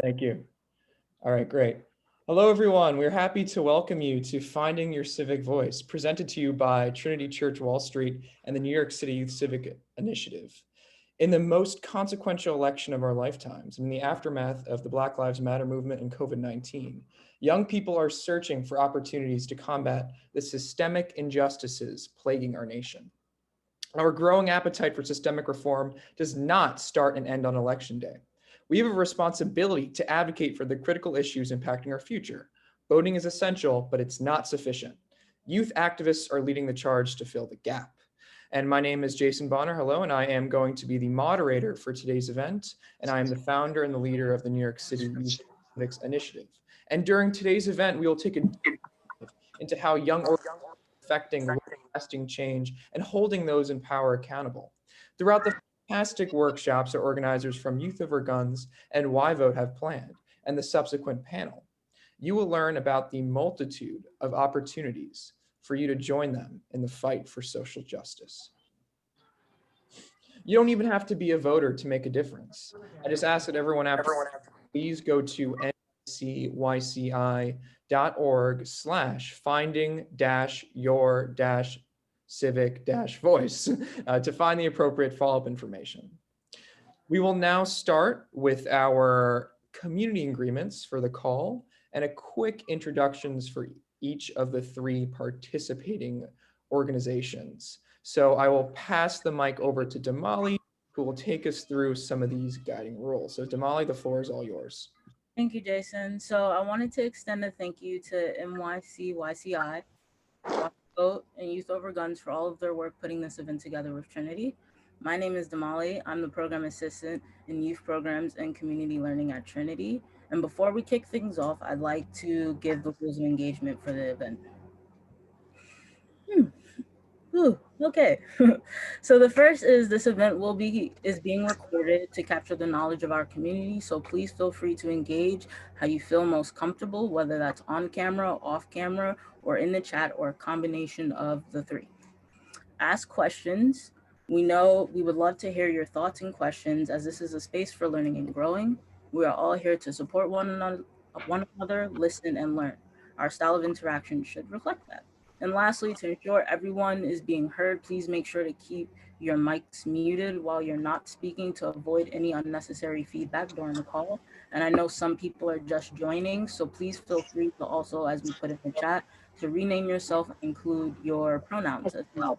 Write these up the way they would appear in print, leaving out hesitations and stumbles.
Thank you. All right, great. Hello, everyone. We're happy to welcome you to Finding Your Civic Voice, presented to you by Trinity Church Wall Street and the New York City Youth Civic Initiative. In the most consequential election of our lifetimes, in the aftermath of the Black Lives Matter movement and COVID-19, young people are searching for opportunities to combat the systemic injustices plaguing our nation. Our growing appetite for systemic reform does not start and end on Election Day. We have a responsibility to advocate for the critical issues impacting our future. Voting is essential, but it's not sufficient. Youth activists are leading the charge to fill the gap. And my name is Jason Bonner. Hello, and I am going to be the moderator for today's event. And I am the founder and the leader of the New York City Youth Civics Initiative. And during today's event, we will take a deep dive into how young organizations are affecting lasting change and holding those in power accountable. Throughout the fantastic workshops our organizers from Youth Over Guns and Why Vote have planned, and the subsequent panel, you will learn about the multitude of opportunities for you to join them in the fight for social justice. You don't even have to be a voter to make a difference. I just ask that everyone after please go to nycyci.org/finding-your-civic-voice to find the appropriate follow-up information. We will now start with our community agreements for the call and a quick introductions for each of the three participating organizations. So I will pass the mic over to Damali, who will take us through some of these guiding rules. So Damali, the floor is all yours. Thank you, Jason. So I wanted to extend a thank you to NYC YCI, Vote, and Youth Over Guns for all of their work putting this event together with Trinity. My name is Damali. I'm the program assistant in youth programs and community learning at Trinity. And before we kick things off, I'd like to give the rules of engagement for the event. Okay. So the first is this event is being recorded to capture the knowledge of our community. So please feel free to engage how you feel most comfortable, whether that's on camera, off camera, or in the chat, or a combination of the three. Ask questions. We would love to hear your thoughts and questions, as this is a space for learning and growing. We are all here to support one another, listen, and learn. Our style of interaction should reflect that. And lastly, to ensure everyone is being heard, please make sure to keep your mics muted while you're not speaking to avoid any unnecessary feedback during the call. And I know some people are just joining, so please feel free to also, as we put in the chat, to rename yourself, include your pronouns as well.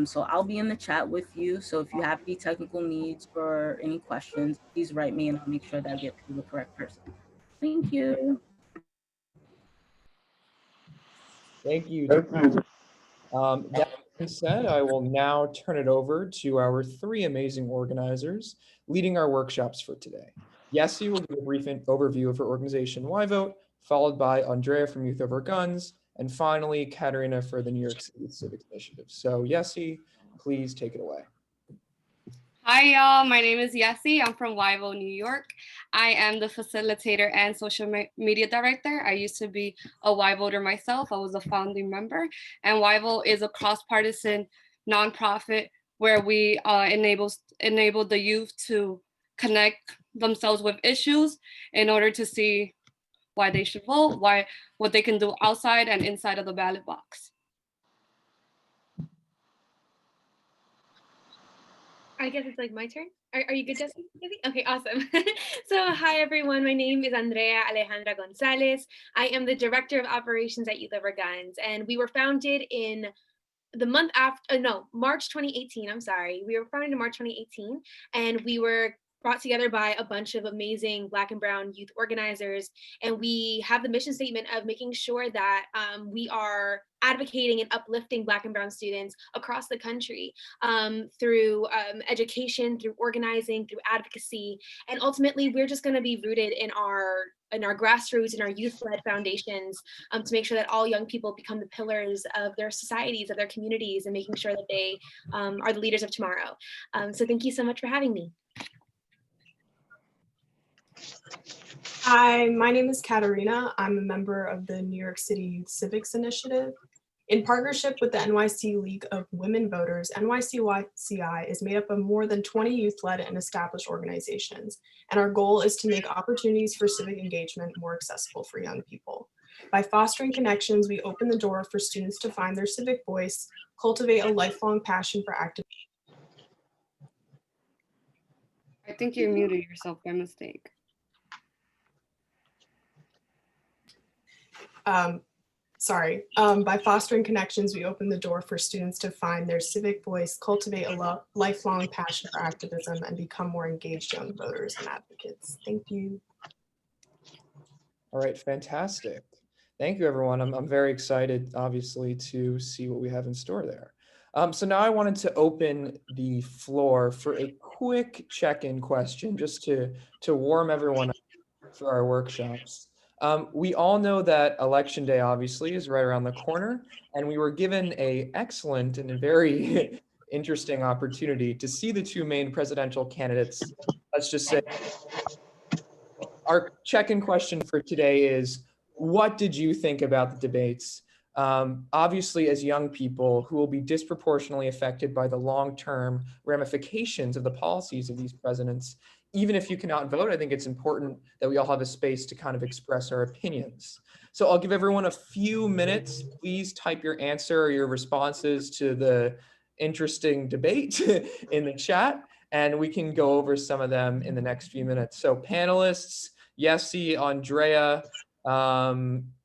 So I'll be in the chat with you. So if you have any technical needs or any questions, please write me and I'll make sure that I get to the correct person. Thank you. Thank you. That being said, I will now turn it over to our three amazing organizers leading our workshops for today. Yessie will do a brief overview of her organization, Why Vote, followed by Andrea from Youth Over Guns, and finally, Katerina for the New York City Youth Civics Initiative. So Yessie, please take it away. Hi, y'all. My name is Yessie. I'm from YVO, New York. I am the facilitator and social media director. I used to be a Y voter myself. I was a founding member. And YVO is a cross-partisan nonprofit where we enable the youth to connect themselves with issues in order to see why they should vote, what they can do outside and inside of the ballot box. I guess it's like my turn. Are you good, Jesse? Okay, awesome. So hi, everyone. My name is Andrea Alejandra Gonzalez. I am the Director of Operations at Youth Over Guns, and we were founded in the month after, March 2018. I'm sorry. We were founded in March 2018, and we were brought together by a bunch of amazing Black and Brown youth organizers. And we have the mission statement of making sure that we are advocating and uplifting Black and Brown students across the country through education, through organizing, through advocacy. And ultimately, we're just going to be rooted in our grassroots and our youth-led foundations to make sure that all young people become the pillars of their societies, of their communities, and making sure that they are the leaders of tomorrow. So thank you so much for having me. Hi, my name is Katerina. I'm a member of the New York City Youth Civics Initiative. In partnership with the NYC League of Women Voters, NYCYCI is made up of more than 20 youth-led and established organizations, and our goal is to make opportunities for civic engagement more accessible for young people. By fostering connections, we open the door for students to find their civic voice, cultivate a lifelong passion for active. I think you muted yourself by mistake. By fostering connections, we open the door for students to find their civic voice, cultivate a lifelong passion for activism, and become more engaged young voters and advocates. Thank you. All right, fantastic. Thank you, everyone. I'm very excited, obviously, to see what we have in store there. So now I wanted to open the floor for a quick check-in question, just to warm everyone up for our workshops. We all know that Election Day, obviously, is right around the corner, and we were given an excellent and a very interesting opportunity to see the two main presidential candidates. Let's just say our check-in question for today is, what did you think about the debates? Obviously, as young people who will be disproportionately affected by the long-term ramifications of the policies of these presidents, even if you cannot vote, I think it's important that we all have a space to kind of express our opinions. So I'll give everyone a few minutes. Please type your answer or your responses to the interesting debate in the chat, and we can go over some of them in the next few minutes. So panelists, Yessi, Andrea,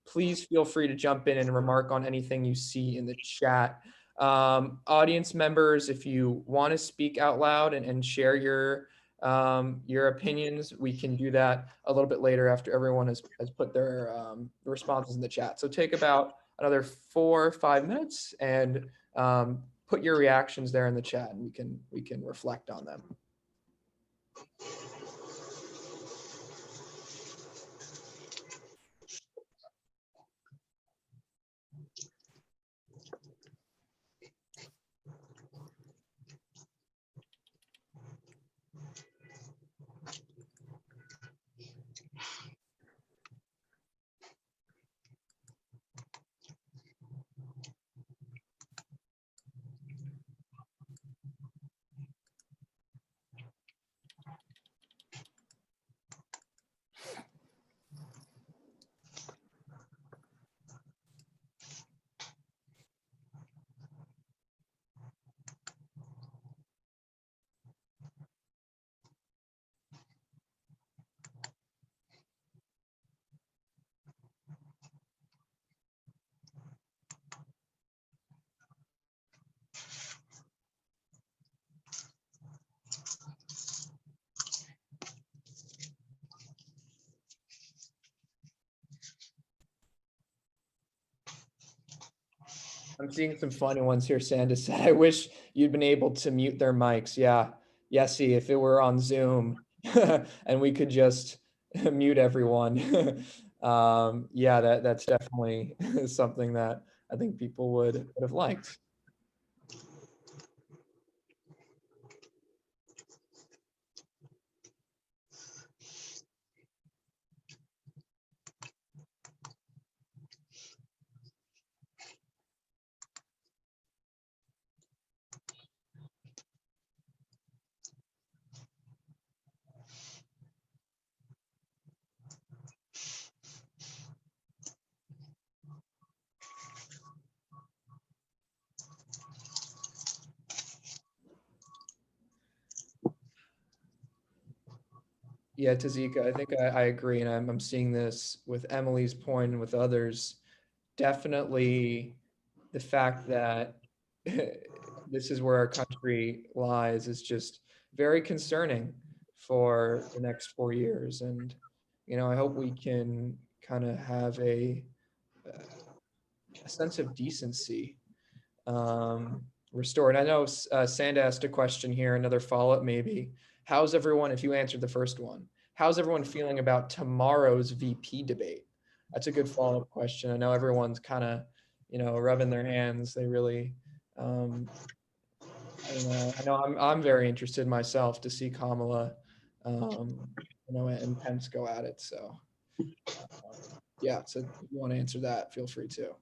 please feel free to jump in and remark on anything you see in the chat. Audience members, if you want to speak out loud and share your opinions, we can do that a little bit later after everyone has put their responses in the chat. So take about another 4 or 5 minutes and put your reactions there in the chat, and we can reflect on them. I'm seeing some funny ones here. Sandra said, I wish you'd been able to mute their mics. Yeah. Yesy, if it were on Zoom and we could just mute everyone. Yeah, that's definitely something that I think people would have liked. Yeah, Tazika, I think I agree, and I'm seeing this with Emily's point and with others. Definitely the fact that this is where our country lies is just very concerning for the next 4 years. And, I hope we can kind of have a sense of decency restored. I know Sand asked a question here, another follow-up maybe. How's everyone, if you answered the first one, how's everyone feeling about tomorrow's VP debate? That's a good follow-up question. I know everyone's kind of, rubbing their hands. They really, I don't know. I know I'm very interested myself to see Kamala, and Pence go at it. So, yeah. So if you want to answer that, feel free to.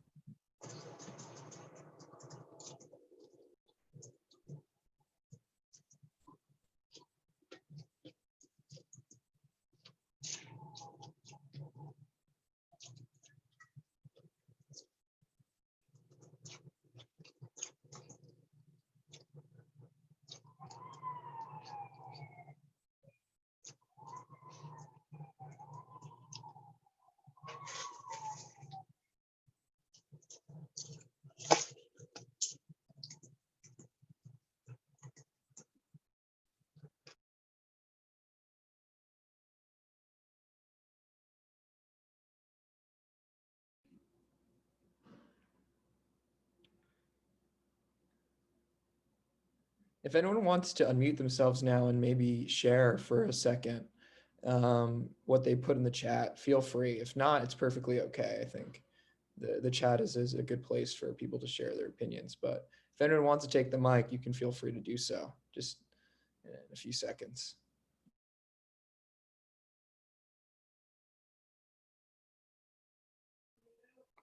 if anyone wants to unmute themselves now and maybe share for a second what they put in the chat, feel free. If not, it's perfectly okay. I think the chat is a good place for people to share their opinions. But if anyone wants to take the mic, you can feel free to do so, just in a few seconds.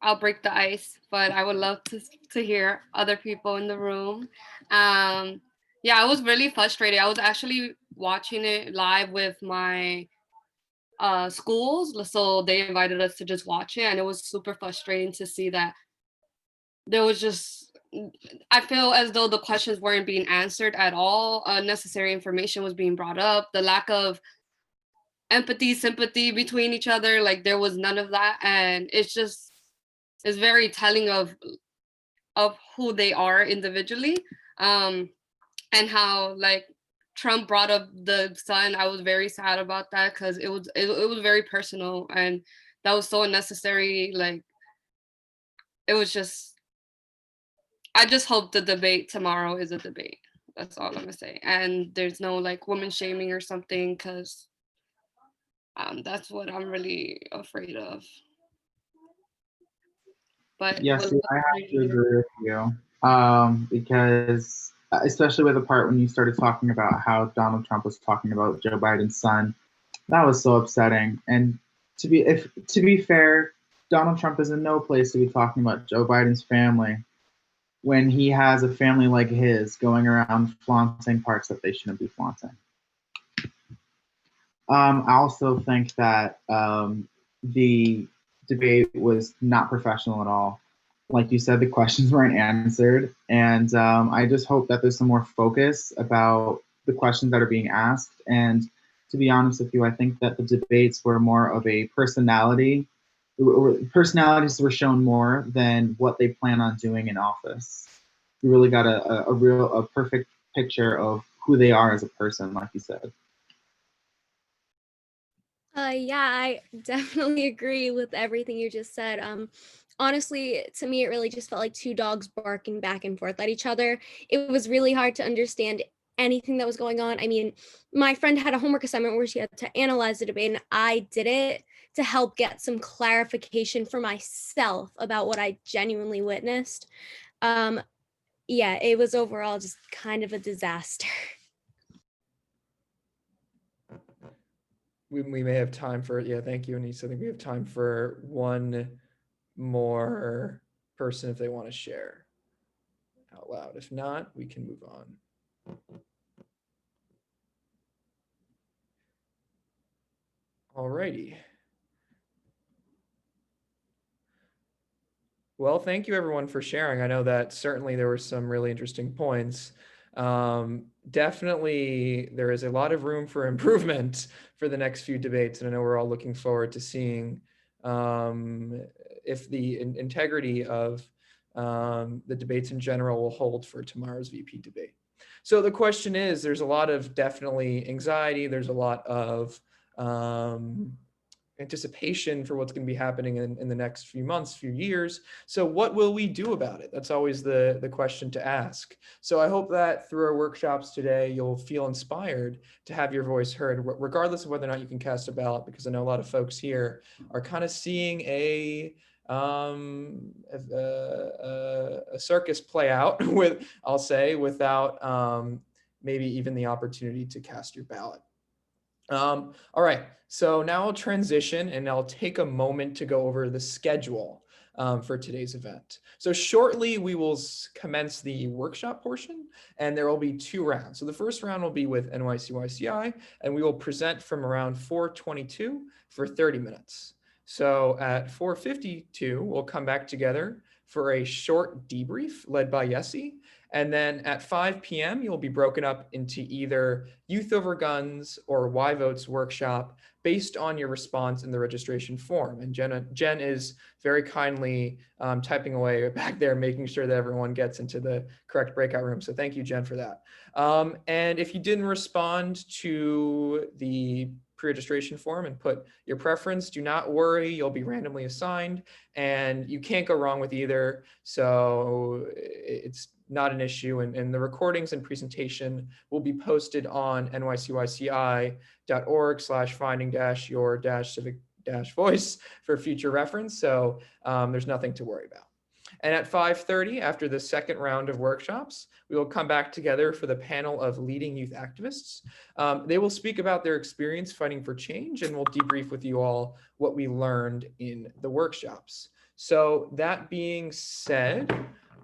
I'll break the ice, but I would love to hear other people in the room. Yeah, I was really frustrated. I was actually watching it live with my schools, so they invited us to just watch it, and it was super frustrating to see that there was just, I feel as though the questions weren't being answered at all. Unnecessary information was being brought up. The lack of empathy, sympathy between each other, like there was none of that, and it's very telling of who they are individually, and how like Trump brought up the son. I was very sad about that because it was very personal, and that was so unnecessary. Like it was just, I just hope the debate tomorrow is a debate. That's all I'm gonna say. And there's no like woman shaming or something, because that's what I'm really afraid of. But Yes, I have to agree with you, because especially with the part when you started talking about how Donald Trump was talking about Joe Biden's son, that was so upsetting. And to be fair, Donald Trump is in no place to be talking about Joe Biden's family when he has a family like his going around flaunting parts that they shouldn't be flaunting. I also think that the debate was not professional at all. Like you said, the questions weren't answered. And I just hope that there's some more focus about the questions that are being asked. And to be honest with you, I think that the debates were more of a personality. Personalities were shown more than what they plan on doing in office. We really got a perfect picture of who they are as a person, like you said. Yeah, I definitely agree with everything you just said. Honestly, to me, it really just felt like two dogs barking back and forth at each other. It was really hard to understand anything that was going on. I mean, my friend had a homework assignment where she had to analyze the debate, and I did it to help get some clarification for myself about what I genuinely witnessed. Yeah, it was overall just kind of a disaster. We may have time for, yeah, thank you, Anissa. I think we have time for one more person if they want to share out loud. If not, we can move on. All righty. Well, thank you everyone for sharing. I know that certainly there were some really interesting points. Definitely there is a lot of room for improvement for the next few debates. And I know we're all looking forward to seeing if the integrity of the debates in general will hold for tomorrow's VP debate. So the question is, there's a lot of definitely anxiety. There's a lot of anticipation for what's going to be happening in the next few months, few years. So what will we do about it? That's always the question to ask. So I hope that through our workshops today, you'll feel inspired to have your voice heard, regardless of whether or not you can cast a ballot, because I know a lot of folks here are kind of seeing a circus play out with, I'll say, without maybe even the opportunity to cast your ballot. All right, so now I'll transition and I'll take a moment to go over the schedule for today's event. So shortly we will commence the workshop portion, and there will be 2 rounds. So the first round will be with NYC YCI, and we will present from around 4:22 for 30 minutes. So at 4:52, we'll come back together for a short debrief led by Yessi. And then at 5 p.m., you'll be broken up into either Youth Over Guns or Why Votes workshop based on your response in the registration form. And Jen is very kindly typing away back there, making sure that everyone gets into the correct breakout room. So thank you, Jen, for that. And if you didn't respond to the pre-registration form and put your preference. Do not worry, you'll be randomly assigned and you can't go wrong with either. So it's not an issue. And the recordings and presentation will be posted on nycyci.org/finding-your-civic-voice for future reference. So there's nothing to worry about. And at 5:30, after the second round of workshops, we will come back together for the panel of leading youth activists. They will speak about their experience fighting for change, and we'll debrief with you all what we learned in the workshops. So that being said,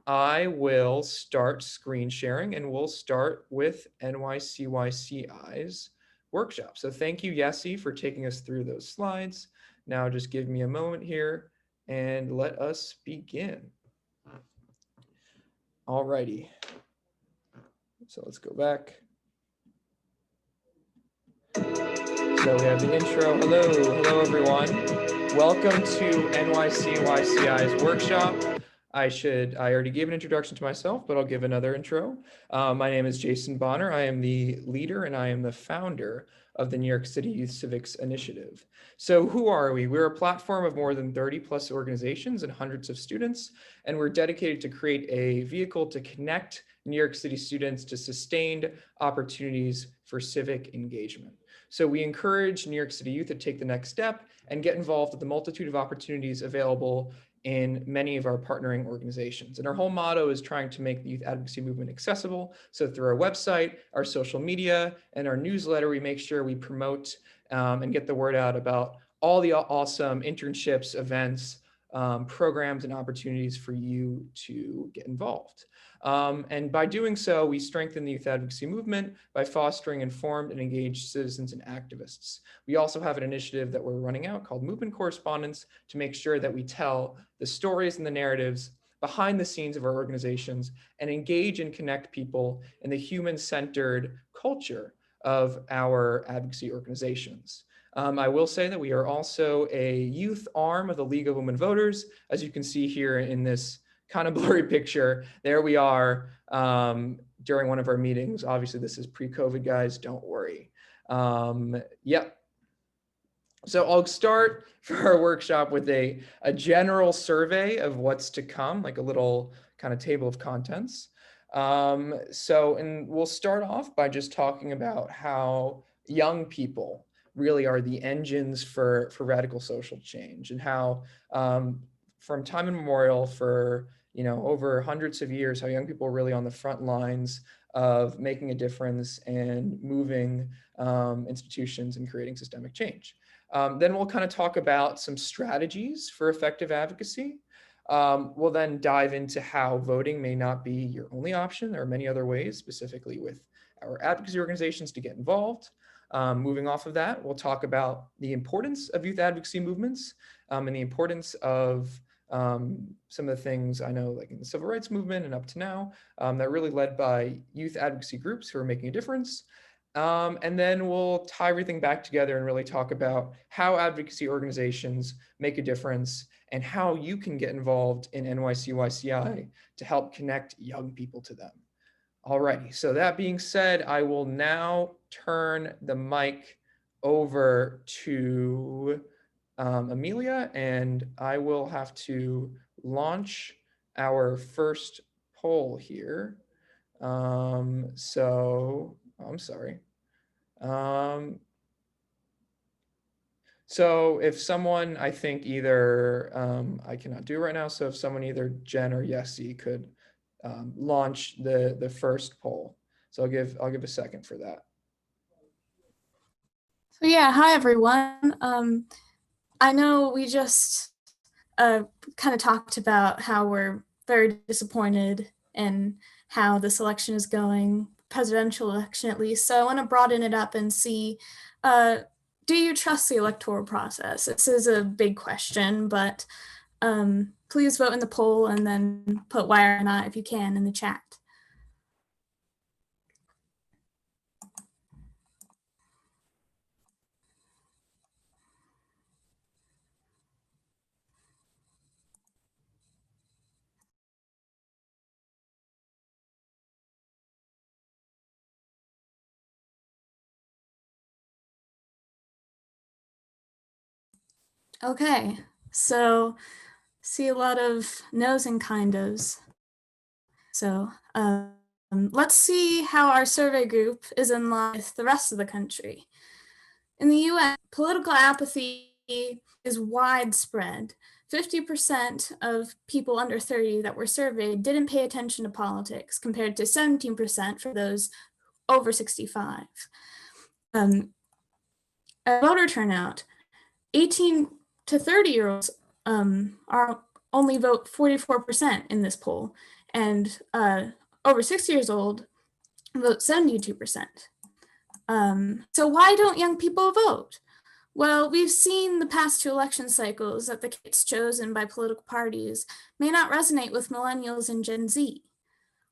I will start screen sharing, and we'll start with NYCYCI's workshop. So thank you, Yessi, for taking us through those slides. Now just give me a moment here and let us begin. Alrighty, so let's go back. So we have the intro. Hello everyone. Welcome to NYCYCI's workshop. I already gave an introduction to myself, but I'll give another intro. My name is Jason Bonner. I am the leader and I am the founder of the New York City Youth Civics Initiative. So who are we? We're a platform of more than 30 plus organizations and hundreds of students, and we're dedicated to create a vehicle to connect New York City students to sustained opportunities for civic engagement. So we encourage New York City youth to take the next step and get involved with the multitude of opportunities available in many of our partnering organizations. And our whole motto is trying to make the youth advocacy movement accessible. So through our website, our social media, and our newsletter, we make sure we promote and get the word out about all the awesome internships, events, programs, and opportunities for you to get involved. And by doing so, we strengthen the youth advocacy movement by fostering informed and engaged citizens and activists. We also have an initiative that we're running out called Movement Correspondence to make sure that we tell the stories and the narratives behind the scenes of our organizations and engage and connect people in the human-centered culture of our advocacy organizations. I will say that we are also a youth arm of the League of Women Voters, as you can see here in this kind of blurry picture. There we are during one of our meetings. Obviously, this is pre-COVID, guys, don't worry. Yep. So I'll start for our workshop with a general survey of what's to come, like a little kind of table of contents. And we'll start off by just talking about how young people really are the engines for radical social change, and how from time immemorial for over hundreds of years, how young people are really on the front lines of making a difference and moving institutions and creating systemic change. Then we'll kind of talk about some strategies for effective advocacy. We'll then dive into how voting may not be your only option. There are many other ways, specifically with our advocacy organizations, to get involved. Moving off of that, we'll talk about the importance of youth advocacy movements and the importance of some of the things I know, like in the civil rights movement and up to now, that are really led by youth advocacy groups who are making a difference. And then we'll tie everything back together and really talk about how advocacy organizations make a difference and how you can get involved in NYCYCI to help connect young people to them. Alrighty, so that being said, I will now turn the mic over to Amelia, and I will have to launch our first poll here. So I'm sorry. So if someone, I think either, I cannot do right now. So if someone, either Jen or Yessi, could launch the first poll. So I'll give a second for that. So yeah, hi everyone. I know we just kind of talked about how we're very disappointed in how this election is going, presidential election at least. So I want to broaden it up and see, do you trust the electoral process? This is a big question, but please vote in the poll and then put why or not, if you can, in the chat. Okay, so see a lot of no's and kind ofs. So let's see how our survey group is in line with the rest of the country. In the US, political apathy is widespread. 50% of people under 30 that were surveyed didn't pay attention to politics, compared to 17% for those over 65. Voter turnout, 18 to 30-year-olds are only vote 44% in this poll, and over 60 years old vote 72%. So why don't young people vote? Well, we've seen the past 2 election cycles that the candidates chosen by political parties may not resonate with millennials and Gen Z.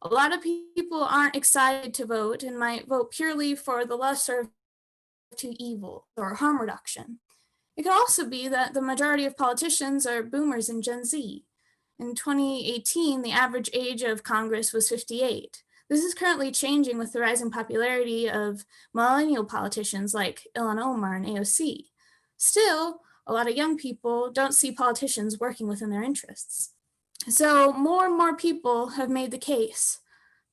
A lot of people aren't excited to vote and might vote purely for the lesser of two evils or harm reduction. It could also be that the majority of politicians are boomers and Gen Z. In 2018, the average age of Congress was 58. This is currently changing with the rising popularity of millennial politicians like Ilhan Omar and AOC. Still, a lot of young people don't see politicians working within their interests. So more and more people have made the case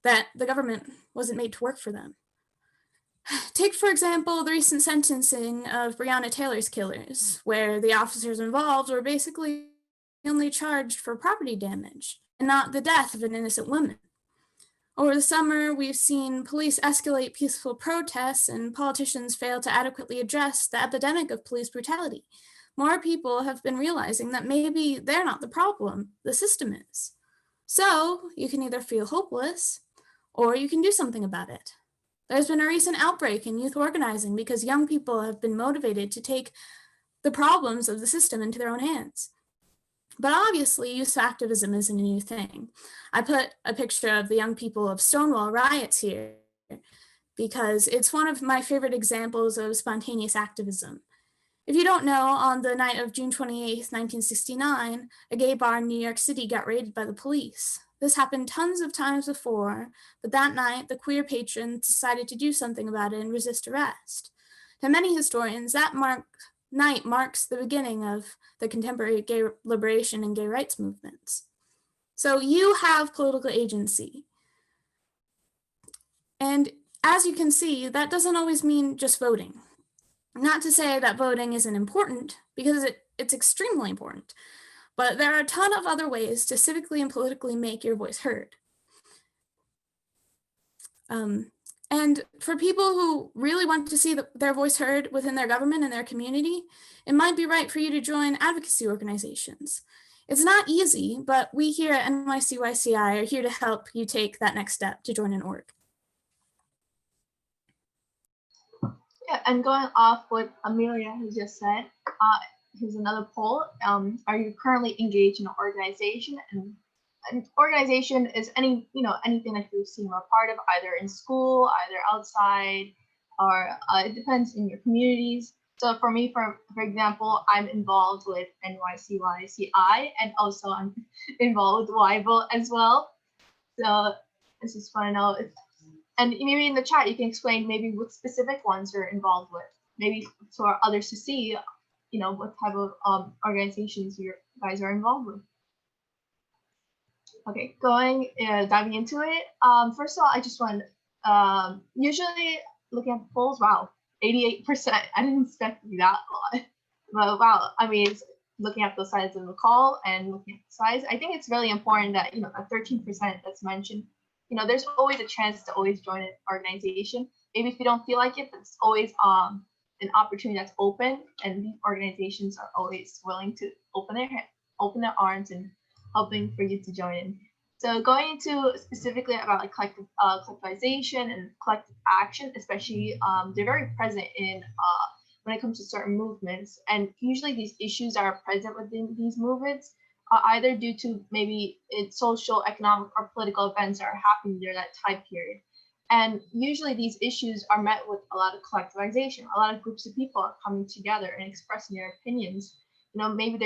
that the government wasn't made to work for them. Take, for example, the recent sentencing of Breonna Taylor's killers, where the officers involved were basically only charged for property damage and not the death of an innocent woman. Over the summer, we've seen police escalate peaceful protests and politicians fail to adequately address the epidemic of police brutality. More people have been realizing that maybe they're not the problem, the system is. So you can either feel hopeless or you can do something about it. There's been a recent outbreak in youth organizing because young people have been motivated to take the problems of the system into their own hands. But obviously, youth activism isn't a new thing. I put a picture of the young people of Stonewall riots here because it's one of my favorite examples of spontaneous activism. If you don't know, on the night of June 28th, 1969, a gay bar in New York City got raided by the police. This happened tons of times before, but that night, the queer patrons decided to do something about it and resist arrest. To many historians, that night marks the beginning of the contemporary gay liberation and gay rights movements. So you have political agency. And as you can see, that doesn't always mean just voting. Not to say that voting isn't important, because it's extremely important. But there are a ton of other ways to civically and politically make your voice heard. And for people who really want to see their voice heard within their government and their community, it might be right for you to join advocacy organizations. It's not easy, but we here at NYC YCI are here to help you take that next step to join an org. Yeah, and going off what Amelia has just said, here's another poll. Are you currently engaged in an organization? And an organization is anything that you've seen or part of, either in school, either outside, or it depends in your communities. So for me, for example, I'm involved with NYC YCI, and also I'm involved with YVO as well. So I just want to know and maybe in the chat you can explain maybe what specific ones you're involved with, maybe for others to see, what type of organizations you guys are involved with. Okay, diving into it. First of all, I just want usually looking at the polls, wow, 88%. I didn't expect to be that a lot, but wow, I mean, it's looking at the size of the call and looking at the size, I think it's really important that that 13% that's mentioned. There's always a chance to always join an organization. Maybe if you don't feel like it, but it's always an opportunity that's open, and these organizations are always willing to open their arms and helping for you to join in. So going into specifically about like collectivization and collective action, especially they're very present in when it comes to certain movements, and usually these issues are present within these movements either due to maybe it's social, economic, or political events that are happening during that time period. And usually these issues are met with a lot of collectivization. A lot of groups of people are coming together and expressing their opinions. Maybe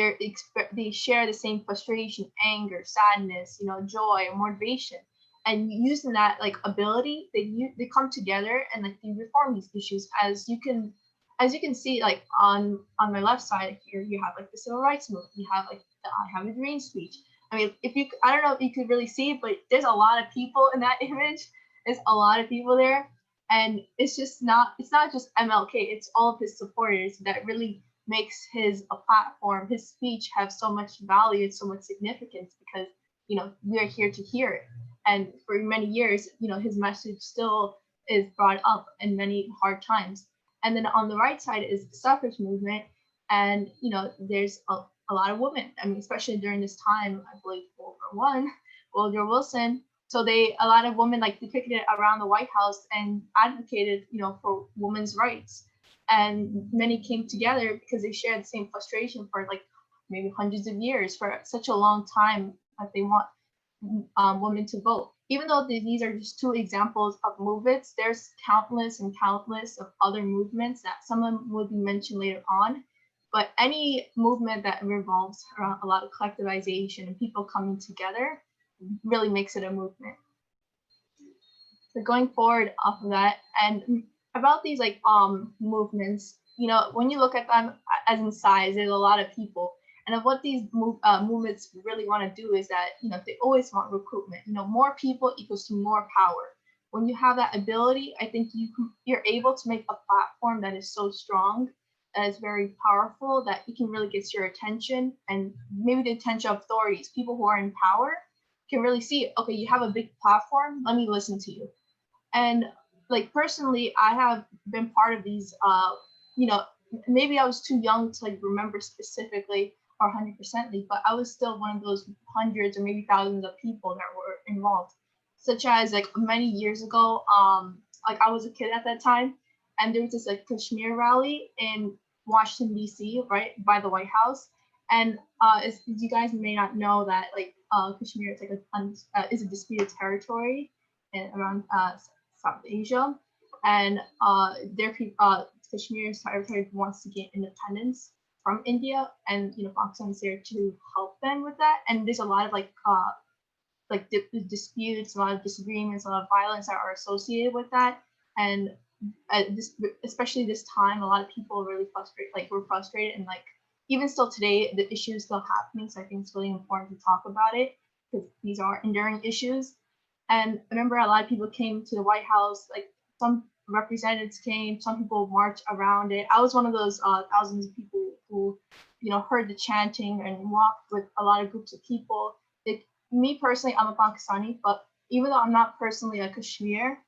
they share the same frustration, anger, sadness, joy, or motivation. And using that like ability, they come together and like they reform these issues. As you can as you can see, like on my left side here, you have like the civil rights movement. You have like the I Have a Dream speech. I mean, I don't know if you could really see it, but there's a lot of people in that image. There's a lot of people there, and it's not just MLK. It's all of his supporters that really makes his platform, his speech, have so much value and so much significance, because we're here to hear it. And for many years, his message still is brought up in many hard times. And then on the right side is the suffrage movement, and there's a lot of women. I mean, especially during this time, I believe World War I, Woodrow Wilson. So a lot of women like depicted around the White House and advocated, for women's rights. And many came together because they shared the same frustration for like maybe hundreds of years, for such a long time, that they want women to vote. Even though these are just two examples of movements, there's countless and countless of other movements that some of them will be mentioned later on. But any movement that revolves around a lot of collectivization and people coming together really makes it a movement. So going forward off of that, and about these like movements, when you look at them as in size, there's a lot of people. And what these movements really want to do is that, they always want recruitment. More people equals to more power. When you have that ability, I think you're able to make a platform that is so strong, that is very powerful, that it can really get your attention, and maybe the attention of authorities, people who are in power, can really see, okay, you have a big platform, let me listen to you. And like personally, I have been part of these, maybe I was too young to like remember specifically or 100%, but I was still one of those hundreds or maybe thousands of people that were involved. Such as like many years ago, like I was a kid at that time, and there was this like Kashmir rally in Washington D.C. right by the White House. And as you guys may not know, that like Kashmir is like is a disputed territory around South Asia, and Kashmir's territory wants to gain independence from India, and Pakistan is there to help them with that. And there's a lot of disputes, a lot of disagreements, a lot of violence that are associated with that. And especially this time, a lot of people were really frustrated, and like even still today, the issue is still happening. So I think it's really important to talk about it, because these are enduring issues. And I remember a lot of people came to the White House, like some representatives came, some people marched around it. I was one of those thousands of people who, heard the chanting and walked with a lot of groups of people. Me personally, I'm a Pakistani, but even though I'm not personally a Kashmiri,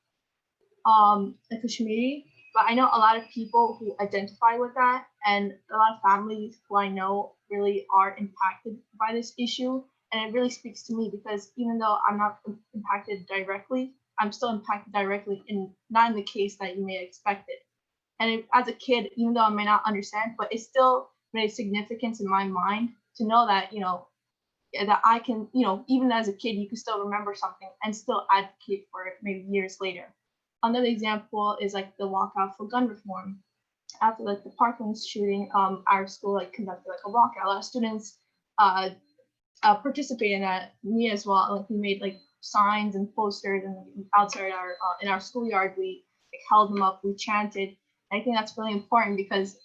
but I know a lot of people who identify with that, and a lot of families who I know really are impacted by this issue. And it really speaks to me, because even though I'm not impacted directly, I'm still impacted directly, not in the case that you may expect it. And as a kid, even though I may not understand, but it still made significance in my mind to know that, that I can, even as a kid, you can still remember something and still advocate for it maybe years later. Another example is like the walkout for gun reform. After like the Parkland shooting, our school like conducted like a walkout. A lot of students participated in that. Me as well. Like we made like signs and posters, and outside our in our schoolyard we like, held them up. We chanted. And I think that's really important, because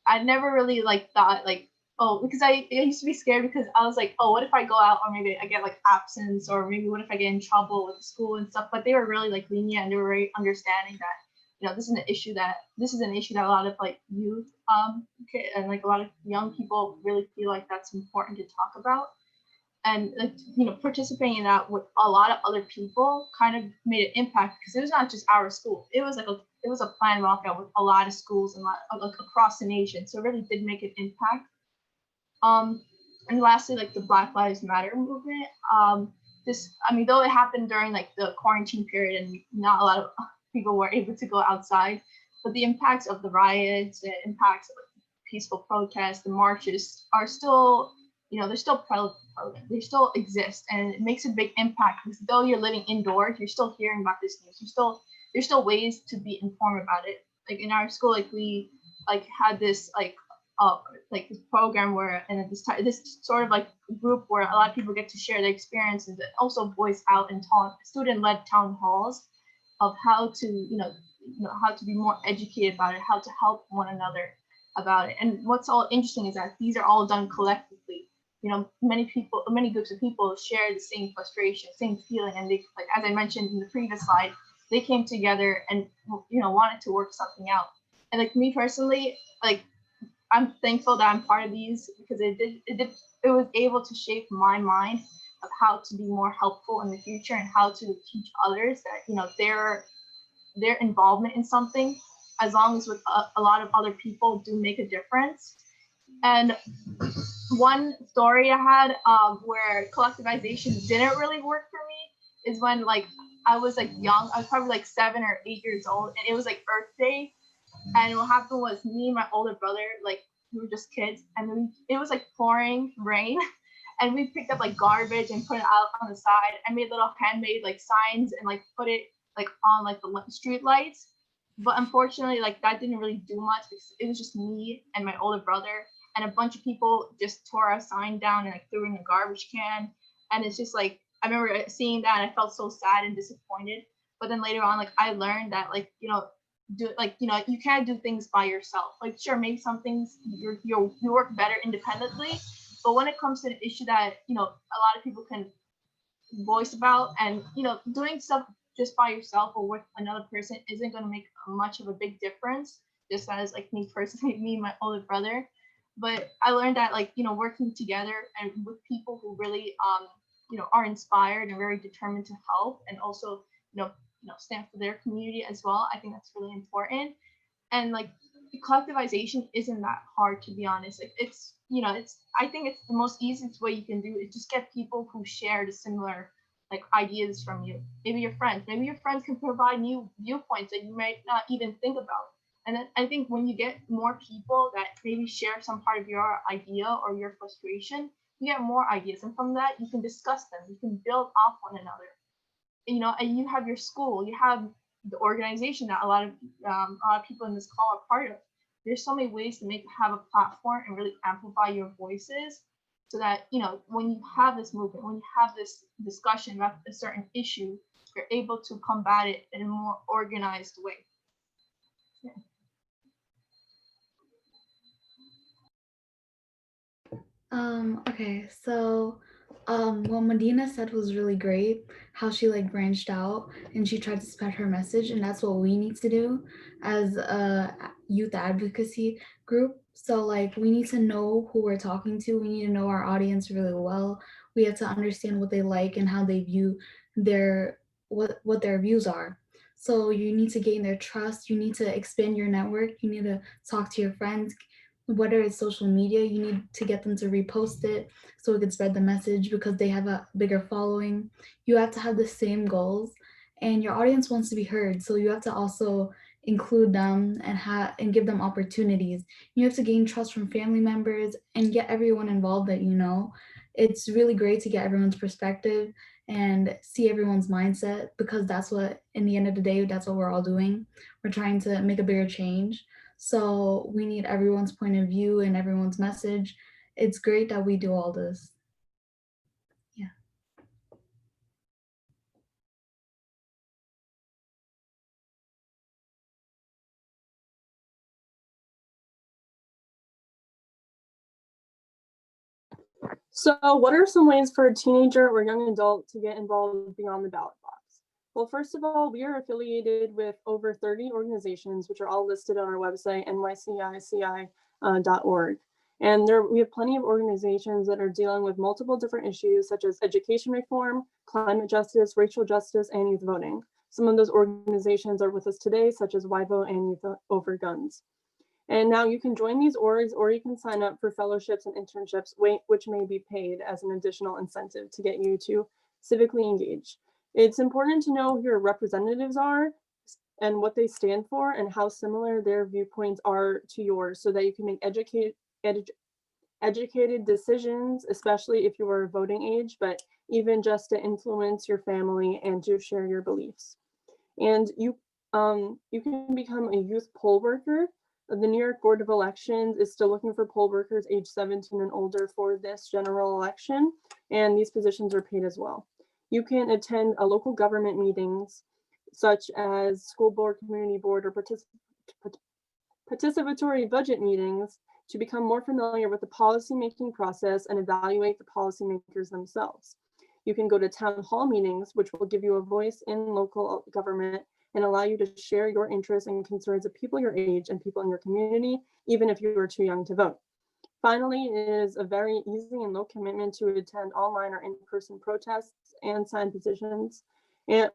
I never really like thought like, oh, because I used to be scared, because I was like, oh, what if I go out or maybe I get like absence, or maybe what if I get in trouble with the school and stuff. But they were really like lenient, and they were very understanding that this is an issue that a lot of like youth and like a lot of young people really feel like that's important to talk about. And like participating in that with a lot of other people kind of made an impact, because it was not just our school. It was like it was a planned walkout with a lot of schools and like across the nation. So it really did make an impact. And lastly, like the Black Lives Matter movement. Though it happened during like the quarantine period and not a lot of people were able to go outside, but the impacts of the riots, the impacts of like, peaceful protests, the marches are still, they're still prevalent. They still exist, and it makes a big impact, because though you're living indoors, you're still hearing about this news. There's still ways to be informed about it. Like in our school, like we like had this like this program where, and this sort of like group where a lot of people get to share their experiences, and also voice out in student-led town halls of how to how to be more educated about it, how to help one another about it. And what's all interesting is that these are all done collectively. Many groups of people share the same frustration, same feeling, and they, like as I mentioned in the previous slide, they came together and wanted to work something out. And like me personally, like I'm thankful that I'm part of these because it was able to shape my mind of how to be more helpful in the future and how to teach others that their involvement in something, as long as with a lot of other people, do make a difference. And one story I had where collectivization didn't really work for me is when like I was like young. I was probably like 7 or 8 years old, and it was like Earth Day. And what happened was me and my older brother, like we were just kids, and it was like pouring rain, and we picked up like garbage and put it out on the side. I made little handmade like signs and like put it like on like the street lights. But unfortunately, like that didn't really do much because it was just me and my older brother, and a bunch of people just tore our sign down and like threw it in a garbage can. And it's just like I remember seeing that and I felt so sad and disappointed. But then later on, like I learned that like you can't do things by yourself. Like sure, maybe some things you work better independently, but when it comes to an issue that a lot of people can voice about, and doing stuff just by yourself or with another person isn't going to make much of a big difference, just as like me personally, me and my older brother. But I learned that like working together and with people who really are inspired and very determined to help, and also stand for their community as well, I think that's really important. And like collectivization isn't that hard, to be honest. Like I think it's the most easiest way you can do is just get people who share the similar like ideas from you. Maybe your friends can provide new viewpoints that you might not even think about. And then I think when you get more people that maybe share some part of your idea or your frustration, you get more ideas, and from that you can discuss them, you can build off one another. And you have your school, you have the organization that a lot of people in this call are part of. There's so many ways to have a platform and really amplify your voices, so that when you have this movement, when you have this discussion about a certain issue, you're able to combat it in a more organized way. Yeah. Okay, so what Medina said was really great, how she like branched out and she tried to spread her message, and that's what we need to do as a youth advocacy group. So like we need to know who we're talking to, we need to know our audience really well. We have to understand what they like and how they view what their views are. So you need to gain their trust, you need to expand your network, you need to talk to your friends. Whether it's social media, you need to get them to repost it so it can spread the message because they have a bigger following. You have to have the same goals, and your audience wants to be heard. So you have to also include them and give them opportunities. You have to gain trust from family members and get everyone involved that you know. It's really great to get everyone's perspective and see everyone's mindset, because that's what, in the end of the day, that's what we're all doing. We're trying to make a bigger change. So we need everyone's point of view and everyone's message. It's great that we do all this. Yeah. So what are some ways for a teenager or young adult to get involved beyond the ballot box? Well, first of all, we are affiliated with over 30 organizations, which are all listed on our website, nycici.org. And we have plenty of organizations that are dealing with multiple different issues, such as education reform, climate justice, racial justice, and youth voting. Some of those organizations are with us today, such as YVO and Youth Over Guns. And now you can join these orgs, or you can sign up for fellowships and internships, which may be paid as an additional incentive to get you to civically engage. It's important to know who your representatives are and what they stand for and how similar their viewpoints are to yours, so that you can make educated decisions, especially if you are voting age, but even just to influence your family and to share your beliefs. And you can become a youth poll worker. The New York Board of Elections is still looking for poll workers age 17 and older for this general election, and these positions are paid as well. You can attend local government meetings such as school board, community board, or participatory budget meetings to become more familiar with the policymaking process and evaluate the policymakers themselves. You can go to town hall meetings, which will give you a voice in local government and allow you to share your interests and concerns of people your age and people in your community, even if you are too young to vote. Finally, it is a very easy and low commitment to attend online or in-person protests and sign petitions,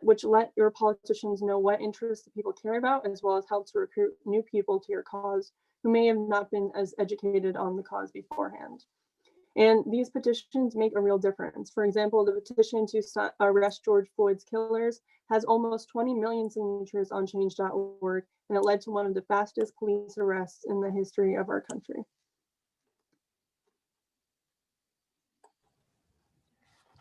which let your politicians know what interests the people care about, as well as help to recruit new people to your cause who may have not been as educated on the cause beforehand. And these petitions make a real difference. For example, the petition to arrest George Floyd's killers has almost 20 million signatures on change.org, and it led to one of the fastest police arrests in the history of our country.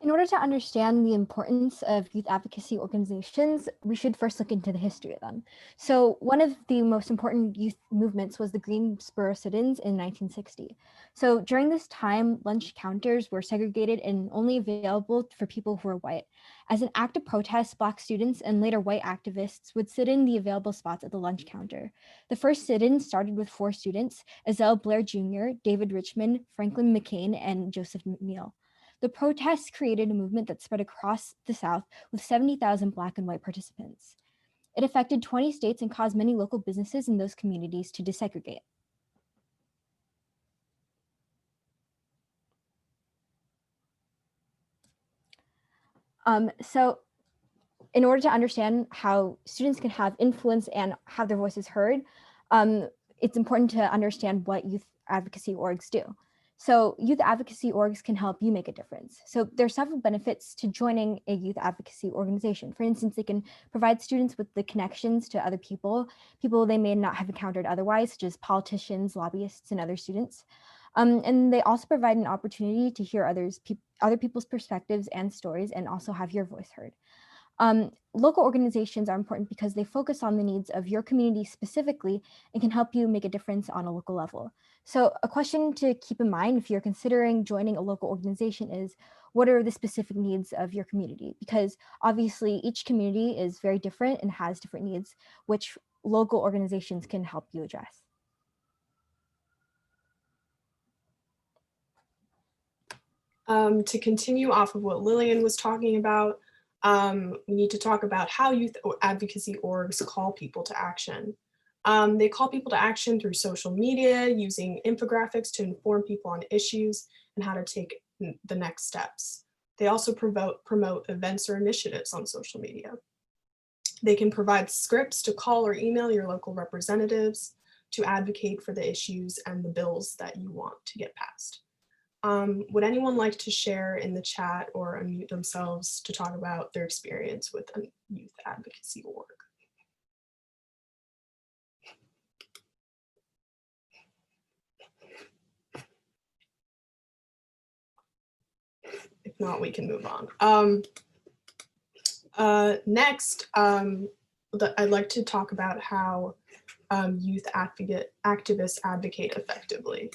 In order to understand the importance of youth advocacy organizations, we should first look into the history of them. So one of the most important youth movements was the Greensboro sit-ins in 1960. So during this time, lunch counters were segregated and only available for people who were white. As an act of protest, Black students and later white activists would sit in the available spots at the lunch counter. The first sit-in started with 4 students, Ezell Blair Jr., David Richmond, Franklin McCain, and Joseph McNeil. The protests created a movement that spread across the South with 70,000 Black and white participants. It affected 20 states and caused many local businesses in those communities to desegregate. So in order to understand how students can have influence and have their voices heard, it's important to understand what youth advocacy orgs do. So youth advocacy orgs can help you make a difference. So there are several benefits to joining a youth advocacy organization. For instance, they can provide students with the connections to other people they may not have encountered otherwise, such as politicians, lobbyists, and other students. And they also provide an opportunity to hear other people's perspectives and stories and also have your voice heard. Local organizations are important because they focus on the needs of your community specifically and can help you make a difference on a local level. So a question to keep in mind if you're considering joining a local organization is, what are the specific needs of your community? Because obviously each community is very different and has different needs, which local organizations can help you address. To continue off of what Lillian was talking about, we need to talk about how youth advocacy orgs call people to action. They call people to action through social media, using infographics to inform people on issues and how to take the next steps. They also promote events or initiatives on social media. They can provide scripts to call or email your local representatives to advocate for the issues and the bills that you want to get passed. Would anyone like to share in the chat or unmute themselves to talk about their experience with a youth advocacy org? If not, we can move on. Next, I'd like to talk about how youth activists advocate effectively.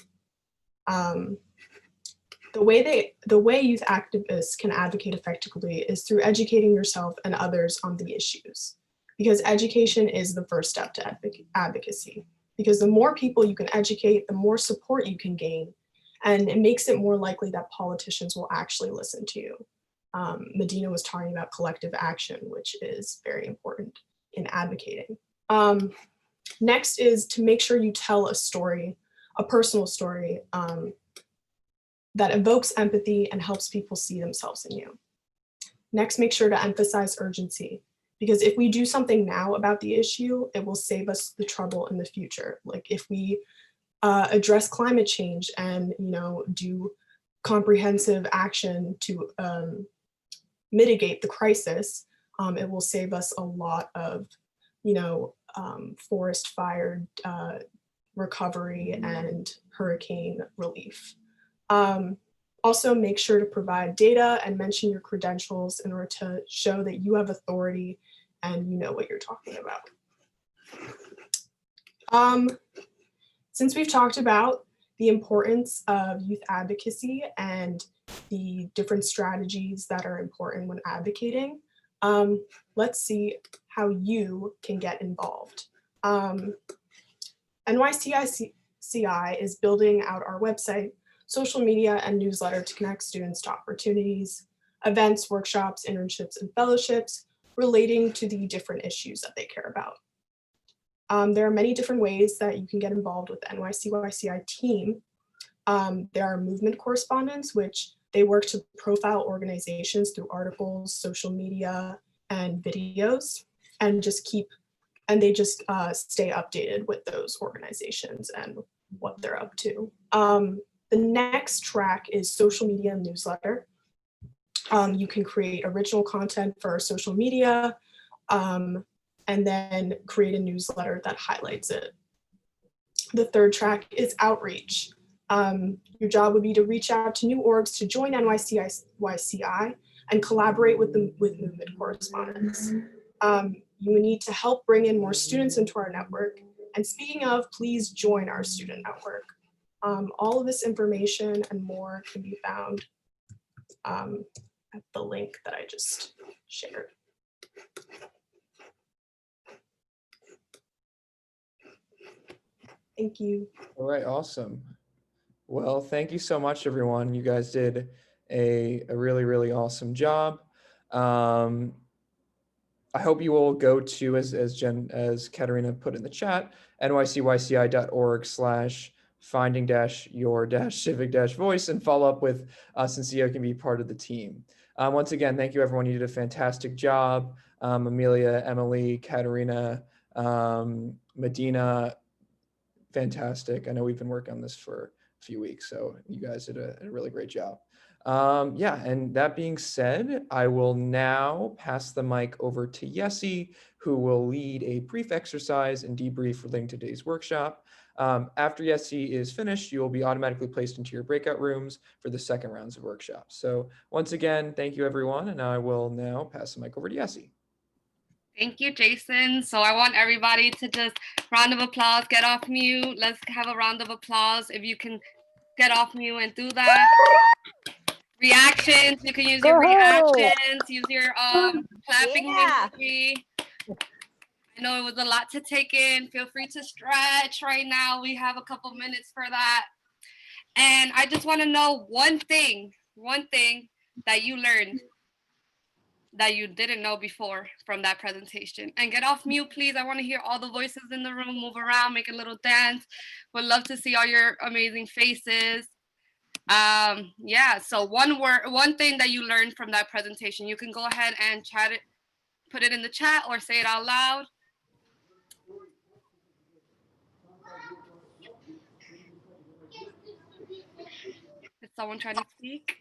The way youth activists can advocate effectively is through educating yourself and others on the issues, because education is the first step to advocacy. Because the more people you can educate, the more support you can gain, and it makes it more likely that politicians will actually listen to you. Medina was talking about collective action, which is very important in advocating. Next is to make sure you tell a story, a personal story, that evokes empathy and helps people see themselves in you. Next, make sure to emphasize urgency, because if we do something now about the issue, it will save us the trouble in the future. Like if we address climate change and do comprehensive action to mitigate the crisis, it will save us a lot of forest fire recovery and hurricane relief. Also, make sure to provide data and mention your credentials in order to show that you have authority and you know what you're talking about. Since we've talked about the importance of youth advocacy and the different strategies that are important when advocating, Let's see how you can get involved. NYCI is building out our website, social media, and newsletter to connect students to opportunities, events, workshops, internships, and fellowships relating to the different issues that they care about. There are many different ways that you can get involved with the NYCYCI team. There are movement correspondents, which they work to profile organizations through articles, social media, and videos, and they just stay updated with those organizations and what they're up to. The next track is social media and newsletter. You can create original content for social media, and then create a newsletter that highlights it. The third track is outreach. Your job would be to reach out to new orgs to join NYCYCI and collaborate with movement correspondents. You would need to help bring in more students into our network. And speaking of, please join our student network. All of this information and more can be found at the link that I just shared. Thank you. All right, awesome. Well, thank you so much, everyone. You guys did a really, really awesome job. I hope you will go to, as Katerina put in the chat, nycyci.org/finding-your-civic-voice and follow up with us and see how you can be part of the team. Once again, thank you, everyone. You did a fantastic job. Amelia, Emily, Katerina, Medina, fantastic. I know we've been working on this for a few weeks, so you guys did a really great job. Yeah, and that being said, I will now pass the mic over to Yessie, who will lead a brief exercise and debrief relating to today's workshop. After Yessie is finished, you will be automatically placed into your breakout rooms for the second rounds of workshops. So once again, thank you, everyone, and I will now pass the mic over to Yessie. Thank you, Jason. So I want everybody to just round of applause, get off mute. Let's have a round of applause. If you can get off mute and do that. Reactions, you can use your reactions, use your clapping emoji. I know it was a lot to take in. Feel free to stretch right now. We have a couple minutes for that. And I just want to know one thing that you learned that you didn't know before from that presentation. And get off mute, please. I want to hear all the voices in the room, move around, make a little dance. Would love to see all your amazing faces. Yeah, so one thing that you learned from that presentation, you can go ahead and chat it, put it in the chat or say it out loud. Is someone trying to speak?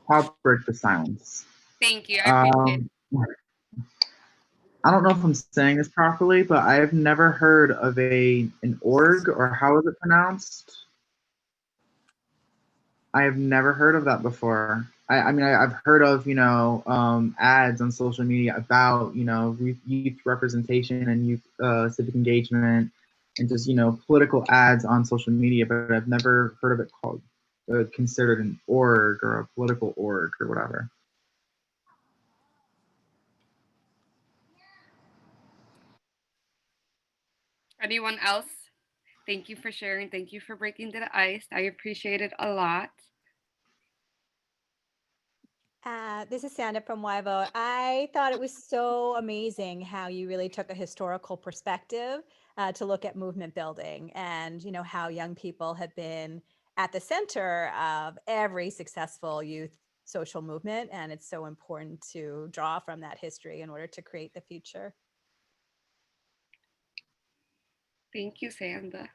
I'll break the silence. Thank you, I appreciate it. I don't know if I'm saying this properly, but I've never heard of an org, or how is it pronounced? I have never heard of that before. I mean, I've heard of, ads on social media about, youth representation and youth civic engagement and just, political ads on social media, but I've never heard of it called, considered an org or a political org or whatever. Anyone else? Thank you for sharing. Thank you for breaking the ice. I appreciate it a lot. This is Sandra from YVO. I thought it was so amazing how you really took a historical perspective to look at movement building and, how young people have been at the center of every successful youth social movement. And it's so important to draw from that history in order to create the future. Thank you, Sandra.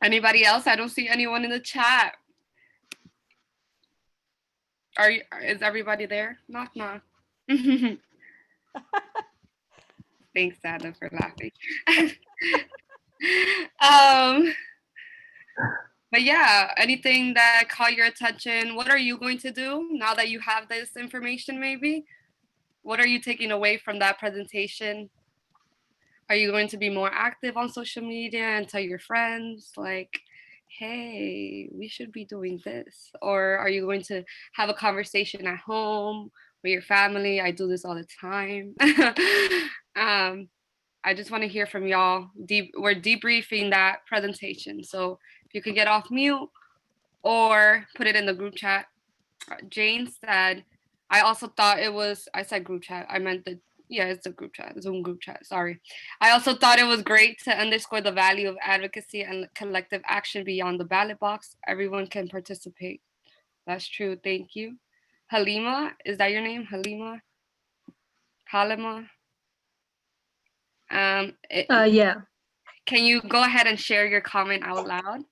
Anybody else? I don't see anyone in the chat. Is everybody there? Knock, knock. Thanks, Sandra, for laughing. But yeah, anything that caught your attention? What are you going to do now that you have this information, maybe? What are you taking away from that presentation? Are you going to be more active on social media and tell your friends, like, hey, we should be doing this? Or are you going to have a conversation at home with your family? I do this all the time. I just want to hear from y'all. We're debriefing that presentation. So if you could get off mute or put it in the group chat. Jane said, I also thought it was, I said group chat. I meant it's the group chat, Zoom group chat, sorry. I also thought it was great to underscore the value of advocacy and collective action beyond the ballot box. Everyone can participate. That's true, thank you. Halima, is that your name, Halima? Halima? Yeah. Can you go ahead and share your comment out loud?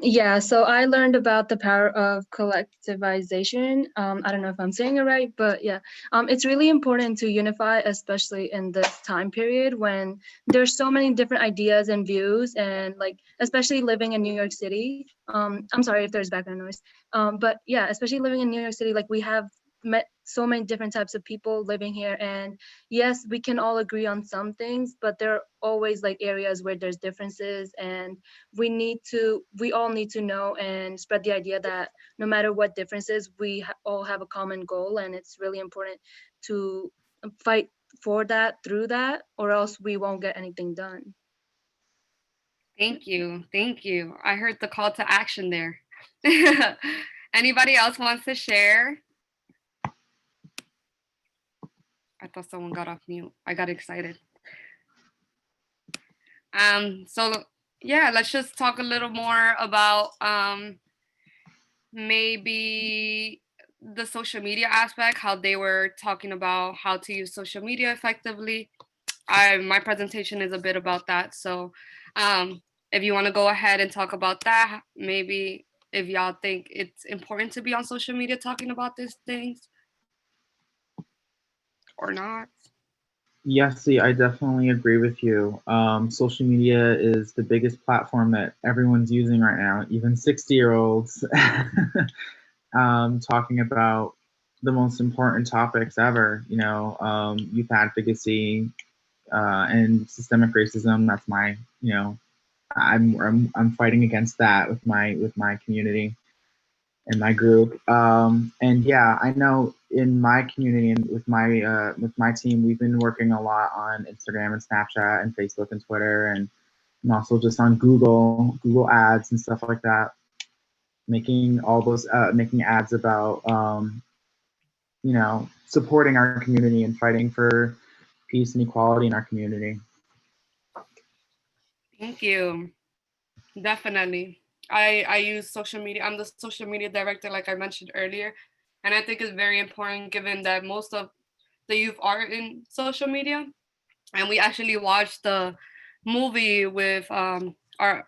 Yeah, so I learned about the power of collectivization. I don't know if I'm saying it right, but yeah, it's really important to unify, especially in this time period when there's so many different ideas and views, and like, especially living in New York City. I'm sorry if there's background noise, but yeah, especially living in New York City, like we have met so many different types of people living here, and yes, we can all agree on some things, but there are always like areas where there's differences, and we all need to know and spread the idea that no matter what differences, we all have a common goal, and it's really important to fight for that through that, or else we won't get anything done. Thank you. I heard the call to action there. Anybody else wants to share? I thought someone got off mute. I got excited. So yeah, let's just talk a little more about maybe the social media aspect, how they were talking about how to use social media effectively. My presentation is a bit about that. So if you want to go ahead and talk about that, maybe if y'all think it's important to be on social media talking about these things or not. Yes, see, I definitely agree with you. Social media is the biggest platform that everyone's using right now, even 60-year-olds, talking about the most important topics ever, youth advocacy and systemic racism. That's my, I'm fighting against that with my community and my group. And yeah, I know in my community and with my team, we've been working a lot on Instagram and Snapchat and Facebook and Twitter, and also just on Google ads and stuff like that, making all those making ads about supporting our community and fighting for peace and equality in our community. Thank you. Definitely. I use social media. I'm the social media director, like I mentioned earlier. And I think it's very important given that most of the youth are in social media. And we actually watched the movie with our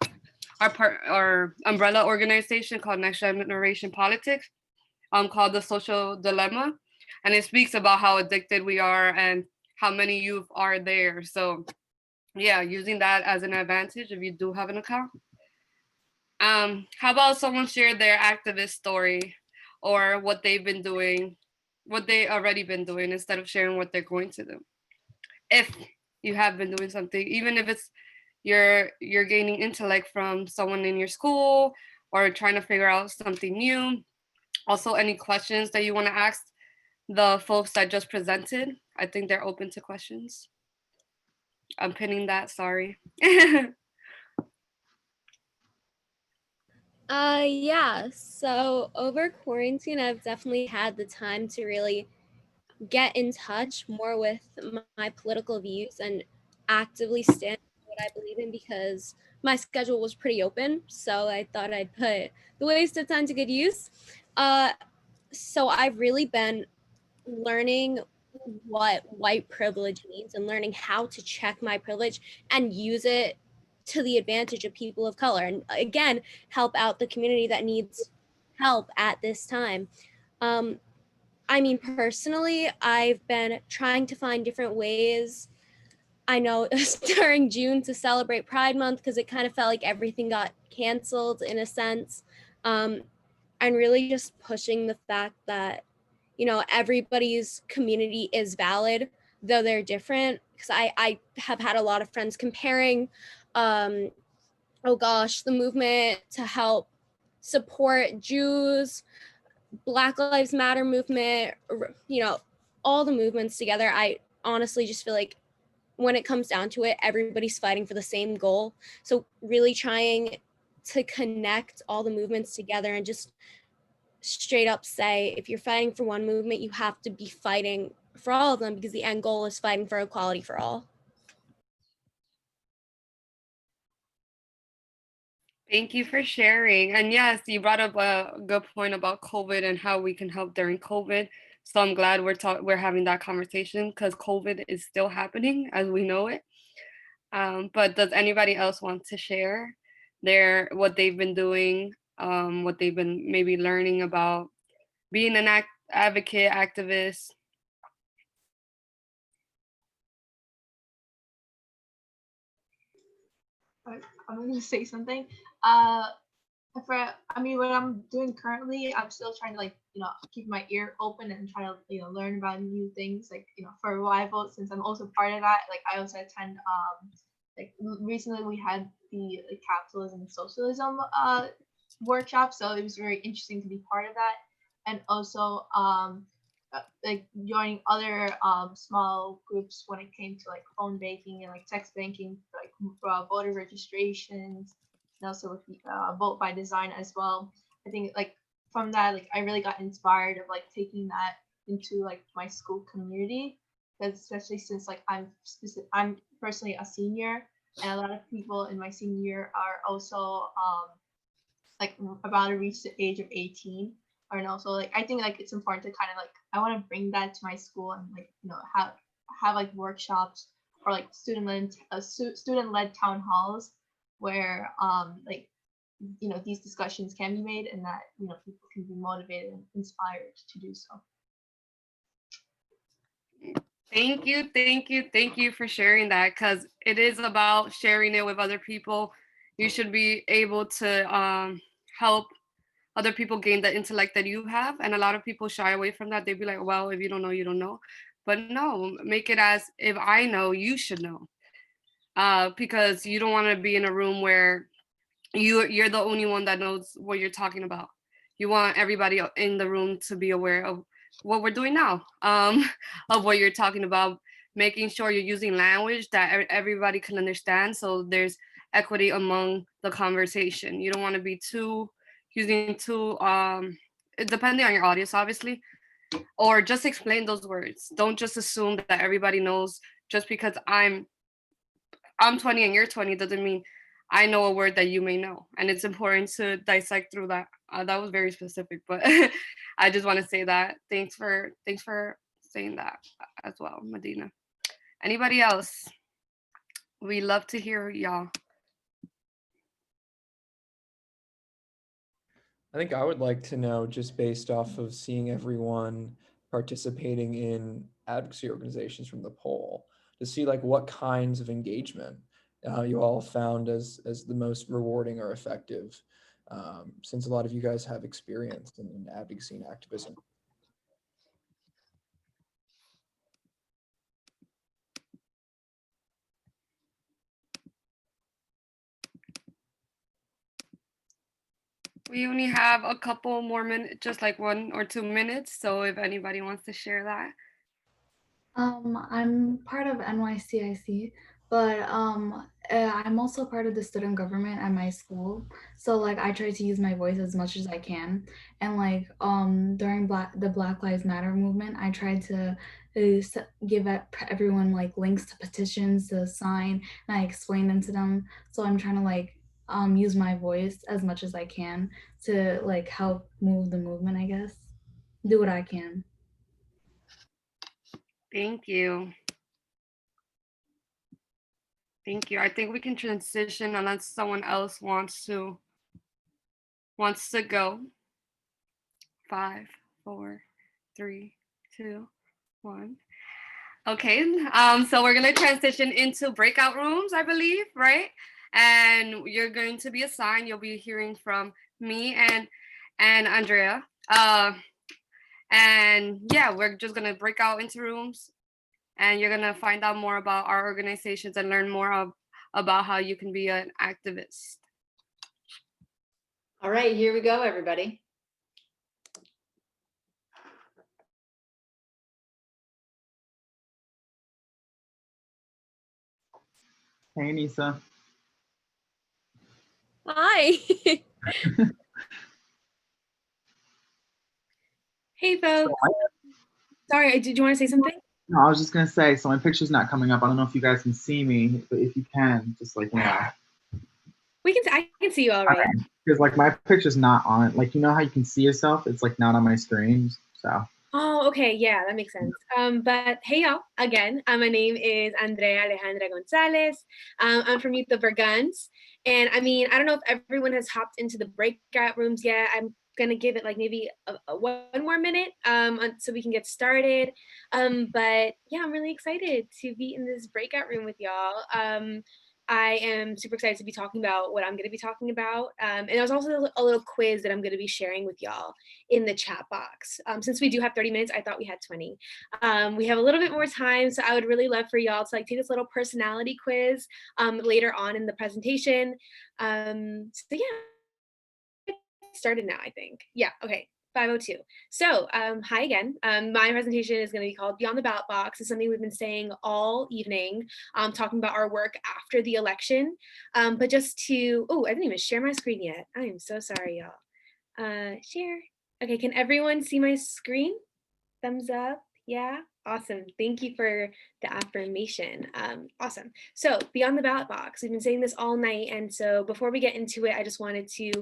umbrella organization called Next Generation Politics, called The Social Dilemma. And it speaks about how addicted we are and how many youth are there. So yeah, using that as an advantage if you do have an account. How about someone share their activist story or what they've been doing, what they already been doing, instead of sharing what they're going to do. If you have been doing something, even if it's you're gaining intellect from someone in your school or trying to figure out something new. Also, any questions that you want to ask the folks that just presented, I think they're open to questions. I'm pinning that, sorry. Yeah, so over quarantine, I've definitely had the time to really get in touch more with my political views and actively stand for what I believe in, because my schedule was pretty open. So I thought I'd put the waste of time to good use. So I've really been learning what white privilege means and learning how to check my privilege and use it to the advantage of people of color, and again, help out the community that needs help at this time. I mean, personally, I've been trying to find different ways. I know during June to celebrate Pride Month, because it kind of felt like everything got canceled in a sense. And really just pushing the fact that, everybody's community is valid, though they're different. Because I have had a lot of friends comparing oh gosh, the movement to help support Jews, Black Lives Matter movement, you know, all the movements together. I honestly just feel like when it comes down to it, everybody's fighting for the same goal. So really trying to connect all the movements together and just straight up say, if you're fighting for one movement, you have to be fighting for all of them, because the end goal is fighting for equality for all. Thank you for sharing. And yes, you brought up a good point about COVID and how we can help during COVID. So I'm glad we're having that conversation, because COVID is still happening as we know it. But does anybody else want to share what they've been doing, what they've been maybe learning about being an advocate, activist? I'm gonna say something. I mean, what I'm doing currently, I'm still trying to keep my ear open and try to learn about new things. For Revival, since I'm also part of that, I also attend recently we had the capitalism and socialism workshop, so it was very interesting to be part of that, and also joining other small groups when it came to phone banking and text banking, voter registrations, and also with the vote by design as well. I think from that I really got inspired of taking that into my school community, because especially since I'm personally a senior, and a lot of people in my senior year are also about to reach the age of 18. And also I think it's important to kind of I want to bring that to my school and have workshops or student-led town halls where these discussions can be made, and that people can be motivated and inspired to do so. Thank you for sharing that, because it is about sharing it with other people. You should be able to help other people gain the intellect that you have, and a lot of people shy away from that. They'd be like, well, if you don't know, you don't know. But no, make it as, if I know, you should know, because you don't want to be in a room where you're the only one that knows what you're talking about. You want everybody in the room to be aware of what we're doing now, of what you're talking about, making sure you're using language that everybody can understand, so there's equity among the conversation. You don't want to be using too depending on your audience, obviously, or just explain those words. Don't just assume that everybody knows. Just because I'm 20 and you're 20 doesn't mean I know a word that you may know, and it's important to dissect through that. That was very specific, but I just want to say that. Thanks for saying that as well, Medina. Anybody else? We love to hear y'all. I think I would like to know, just based off of seeing everyone participating in advocacy organizations from the poll, to see what kinds of engagement you all found as the most rewarding or effective, since a lot of you guys have experience in advocacy and activism. We only have a couple more minutes, just 1 or 2 minutes. So if anybody wants to share that. I'm part of NYCIC, but I'm also part of the student government at my school. So I try to use my voice as much as I can. And during the Black Lives Matter movement, I tried to give everyone links to petitions to sign, and I explain them to them. So I'm trying to use my voice as much as I can to help move the movement, I guess. Do what I can. Thank you. Thank you. I think we can transition unless someone else wants to go. 5, 4, 3, 2, 1. Okay. So we're gonna transition into breakout rooms, I believe, right? And you're going to be assigned. You'll be hearing from me and Andrea. And yeah, we're just gonna break out into rooms, and you're gonna find out more about our organizations and learn more about how you can be an activist. All right, here we go, everybody. Hey, Nisa. Hi. Hey, folks. Sorry, did you want to say something? No, I was just gonna say, so my picture's not coming up. I don't know if you guys can see me, but if you can, just like, you know. I can see you all right. Because like my picture's not on, like, you know how you can see yourself? It's like not on my screen, so. Oh, okay. Yeah, that makes sense. But hey, y'all, again, my name is Andrea Alejandra Gonzalez. I'm from Youth of Verguns. And I mean, I don't know if everyone has hopped into the breakout rooms yet. I'm going to give it like maybe one more minute so we can get started. But yeah, I'm really excited to be in this breakout room with y'all. I am super excited to be talking about what I'm going to be talking about. And there's also a little quiz that I'm going to be sharing with y'all in the chat box. Since we do have 30 minutes, I thought we had 20. We have a little bit more time, so I would really love for y'all to like take this little personality quiz later on in the presentation. So yeah, started now, I think. Yeah, okay. 5:02. So hi again. My presentation is going to be called Beyond the Ballot Box. It's something we've been saying all evening, talking about our work after the election. But just to, oh, I didn't even share my screen yet. I am so sorry, y'all. Share. Okay, can everyone see my screen? Thumbs up. Yeah, awesome. Thank you for the affirmation. Awesome. So Beyond the Ballot Box, we've been saying this all night. And so before we get into it, I just wanted to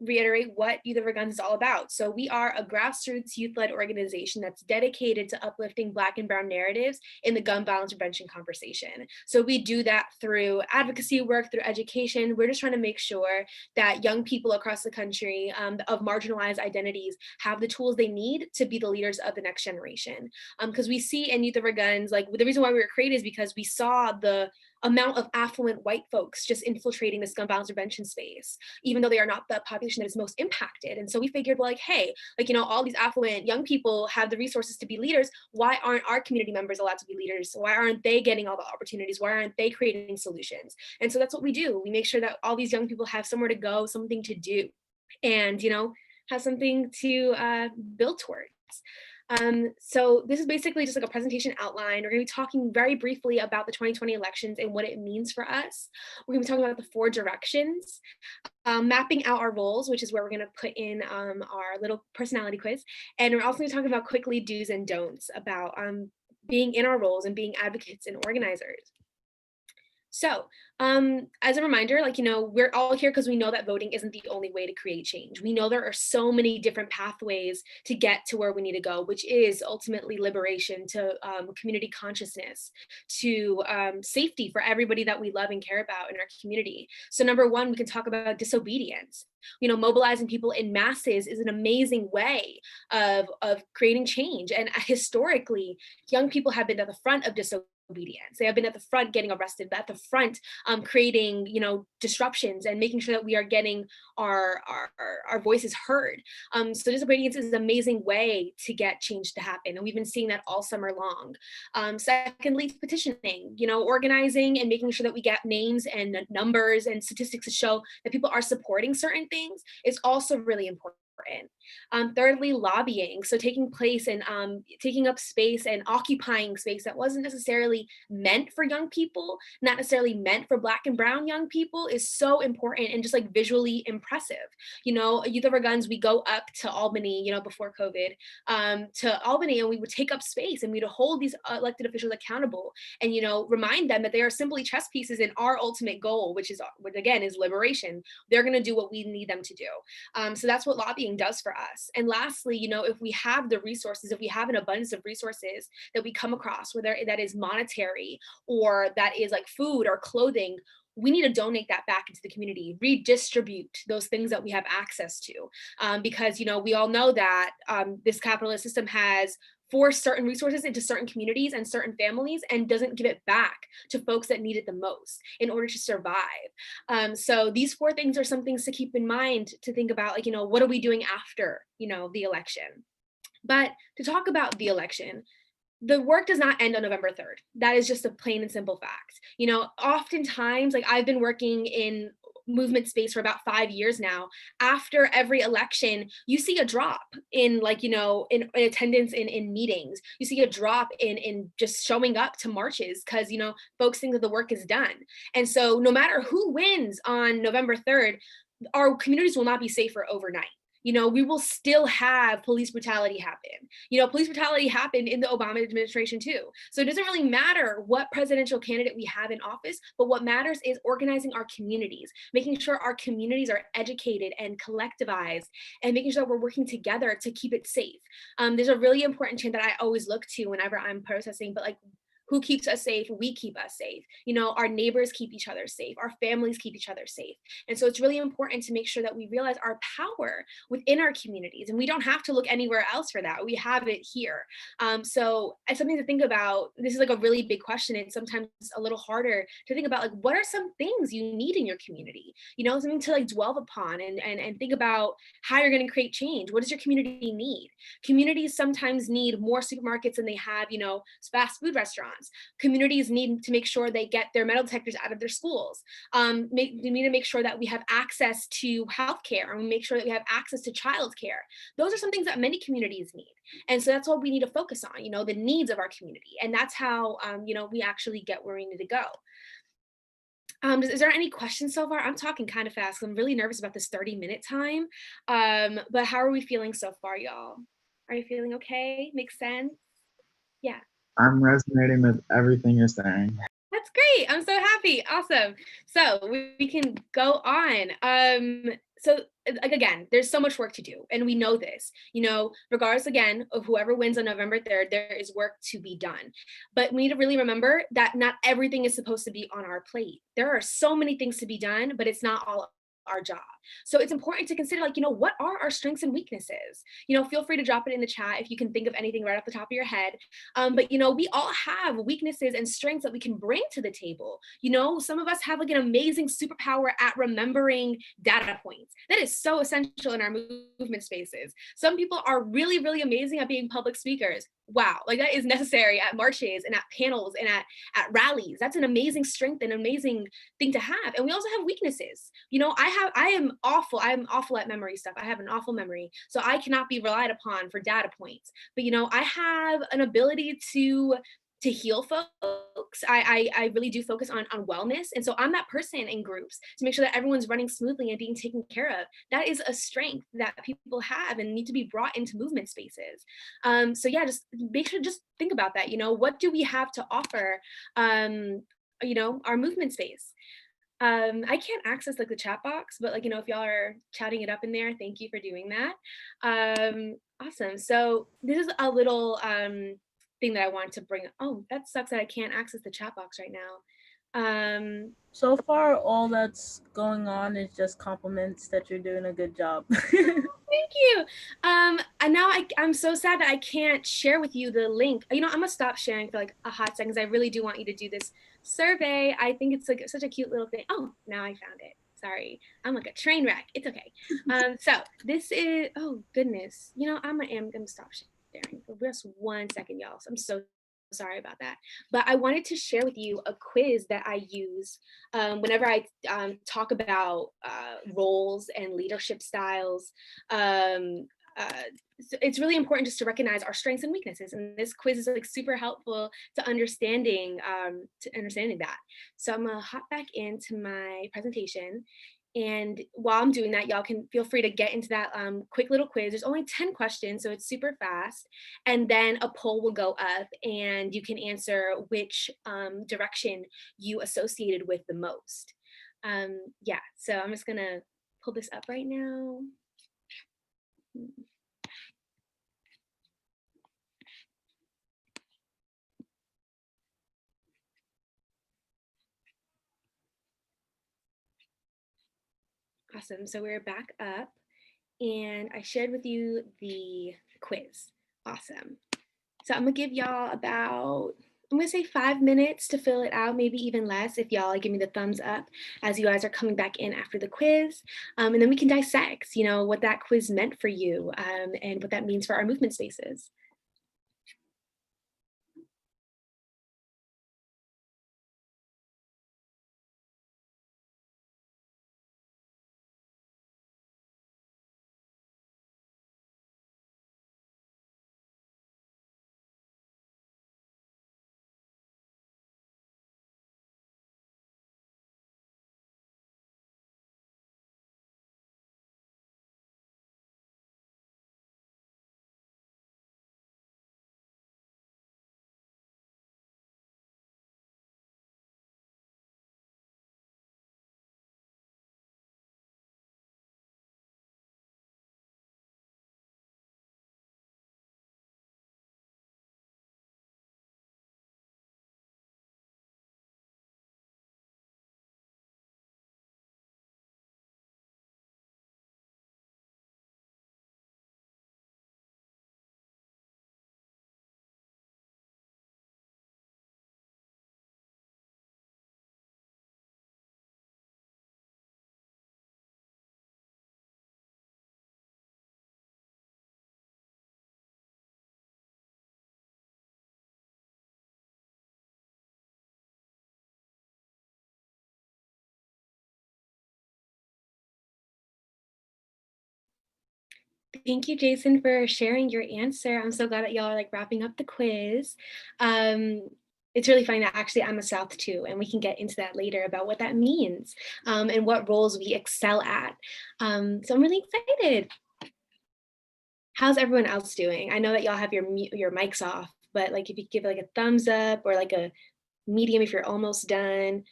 reiterate what Youth Over Guns is all about. So we are a grassroots youth-led organization that's dedicated to uplifting Black and Brown narratives in the gun violence prevention conversation. So we do that through advocacy work, through education. We're just trying to make sure that young people across the country of marginalized identities have the tools they need to be the leaders of the next generation. Because we see in Youth Over Guns, like the reason why we were created is because we saw the amount of affluent white folks just infiltrating this gun violence prevention space, even though they are not the population that is most impacted. And so we figured, well, like, hey, like, you know, all these affluent young people have the resources to be leaders. Why aren't our community members allowed to be leaders? Why aren't they getting all the opportunities? Why aren't they creating solutions? And so that's what we do. We make sure that all these young people have somewhere to go, something to do, and, you know, have something to build towards. So this is basically just like a presentation outline. We're going to be talking very briefly about the 2020 elections and what it means for us. We're going to be talking about the 4 directions, mapping out our roles, which is where we're going to put in our little personality quiz. And we're also going to talk about quickly do's and don'ts about being in our roles and being advocates and organizers. So as a reminder, like, you know, we're all here because we know that voting isn't the only way to create change. We know there are so many different pathways to get to where we need to go, which is ultimately liberation, to community consciousness, to safety for everybody that we love and care about in our community. So number 1, we can talk about disobedience. You know, mobilizing people in masses is an amazing way of creating change. And historically, young people have been at the front of disobedience. They have been at the front getting arrested, at the front creating, you know, disruptions and making sure that we are getting our voices heard. So disobedience is an amazing way to get change to happen. And we've been seeing that all summer long. Secondly, petitioning, you know, organizing and making sure that we get names and numbers and statistics to show that people are supporting certain things is also really important. Thirdly, lobbying. So taking place and taking up space and occupying space that wasn't necessarily meant for young people, not necessarily meant for Black and Brown young people, is so important and just like visually impressive. You know, Youth Over Guns, we go up to Albany, you know, before COVID, to Albany, and we would take up space and we'd hold these elected officials accountable and, you know, remind them that they are simply chess pieces in our ultimate goal, which again is liberation. They're going to do what we need them to do. So that's what lobbying does for us. And lastly, you know, if we have the resources, if we have an abundance of resources that we come across, whether that is monetary or that is like food or clothing, we need to donate that back into the community, redistribute those things that we have access to. Because, you know, we all know that this capitalist system has forced certain resources into certain communities and certain families and doesn't give it back to folks that need it the most in order to survive. So these 4 things are some things to keep in mind, to think about, like, you know, what are we doing after, you know, the election? But to talk about the election, the work does not end on November 3rd. That is just a plain and simple fact. You know, oftentimes, like, I've been working in movement space for about 5 years now, after every election, you see a drop in in attendance in meetings. You see a drop in just showing up to marches because, folks think that the work is done. And so no matter who wins on November 3rd, our communities will not be safer overnight. We will still have police brutality happen. Police brutality happened in the Obama administration too. So it doesn't really matter what presidential candidate we have in office, but what matters is organizing our communities, making sure our communities are educated and collectivized, and making sure that we're working together to keep it safe. There's a really important chant that I always look to whenever I'm protesting, but who keeps us safe? We keep us safe. Our neighbors keep each other safe. Our families keep each other safe. And so it's really important to make sure that we realize our power within our communities. And we don't have to look anywhere else for that. We have it here. So it's something to think about. This is a really big question. And sometimes a little harder to think about, what are some things you need in your community? Something to dwell upon and think about how you're going to create change. What does your community need? Communities sometimes need more supermarkets than they have, fast food restaurants. Communities need to make sure they get their metal detectors out of their schools. We need to make sure that we have access to healthcare, and we make sure that we have access to childcare. Those are some things that many communities need. And so that's what we need to focus on, the needs of our community. And that's how, we actually get where we need to go. Is there any questions so far? I'm talking kind of fast. I'm really nervous about this 30-minute time. But how are we feeling so far, y'all? Are you feeling okay? Makes sense? Yeah. I'm resonating with everything you're saying. That's great. I'm so happy. Awesome. So we can go on. So again, there's so much work to do, and we know this, regardless again of whoever wins on November 3rd, there is work to be done. But we need to really remember that not everything is supposed to be on our plate. There are so many things to be done, but it's not all our job. So it's important to consider, what are our strengths and weaknesses? Feel free to drop it in the chat if you can think of anything right off the top of your head. But we all have weaknesses and strengths that we can bring to the table. Some of us have an amazing superpower at remembering data points. That is so essential in our movement spaces. Some people are really, really amazing at being public speakers. Wow, that is necessary at marches and at panels and at rallies. That's an amazing strength and amazing thing to have. And we also have weaknesses. I am awful at memory stuff. I have an awful memory. So I cannot be relied upon for data points. But I have an ability to heal folks. I really do focus on wellness. And so I'm that person in groups to make sure that everyone's running smoothly and being taken care of. That is a strength that people have and need to be brought into movement spaces. So yeah, just make sure, just think about that. What do we have to offer, our movement space? I can't access the chat box, but if y'all are chatting it up in there, thank you for doing that. Awesome. So this is a little, thing that I wanted to bring. Oh, that sucks that I can't access the chat box right now. So far, all that's going on is just compliments that you're doing a good job. Thank you. And now I'm so sad that I can't share with you the link. I'm gonna stop sharing for a hot second, because I really do want you to do this survey. I think it's such a cute little thing. Oh, now I found it. Sorry, I'm like a train wreck. It's okay. So this is, oh goodness. I'm gonna stop sharing for just 1 second, y'all. So I'm so sorry about that. But I wanted to share with you a quiz that I use whenever I talk about roles and leadership styles. So it's really important just to recognize our strengths and weaknesses, and this quiz is super helpful to understanding that. So I'm gonna hop back into my presentation. And while I'm doing that, y'all can feel free to get into that quick little quiz. There's only 10 questions, so it's super fast. And then a poll will go up and you can answer which direction you associated with the most. Yeah, so I'm just gonna pull this up right now. Awesome, so we're back up and I shared with you the quiz. Awesome. So I'm gonna give y'all about, I'm gonna say 5 minutes to fill it out, maybe even less if y'all give me the thumbs up as you guys are coming back in after the quiz. And then we can dissect, what that quiz meant for you and what that means for our movement spaces. Thank you, Jason, for sharing your answer. I'm so glad that y'all are like wrapping up the quiz. It's really funny that actually I'm a South too, and we can get into that later about what that means and what roles we excel at. So I'm really excited. How's everyone else doing? I know that y'all have your mics off, but like if you give like a thumbs up or like a medium if you're almost done.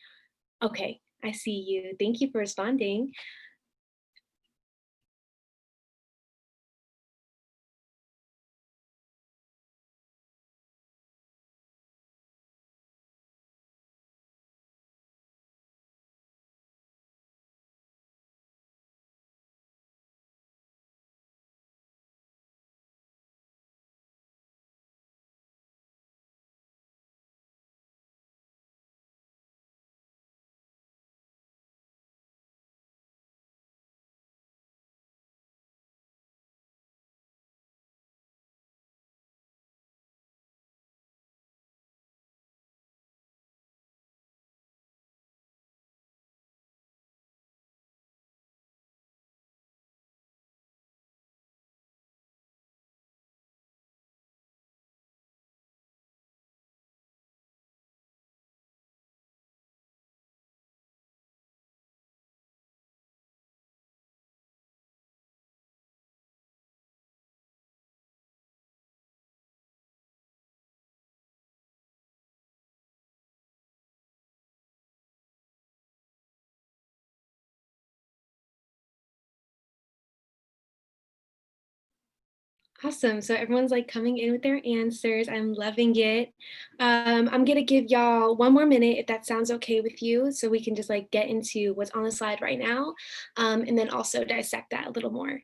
Okay, I see you. Thank you for responding. Awesome. So everyone's like coming in with their answers. I'm loving it. I'm gonna give y'all one more minute if that sounds okay with you, so we can just like get into what's on the slide right now, and then also dissect that a little more.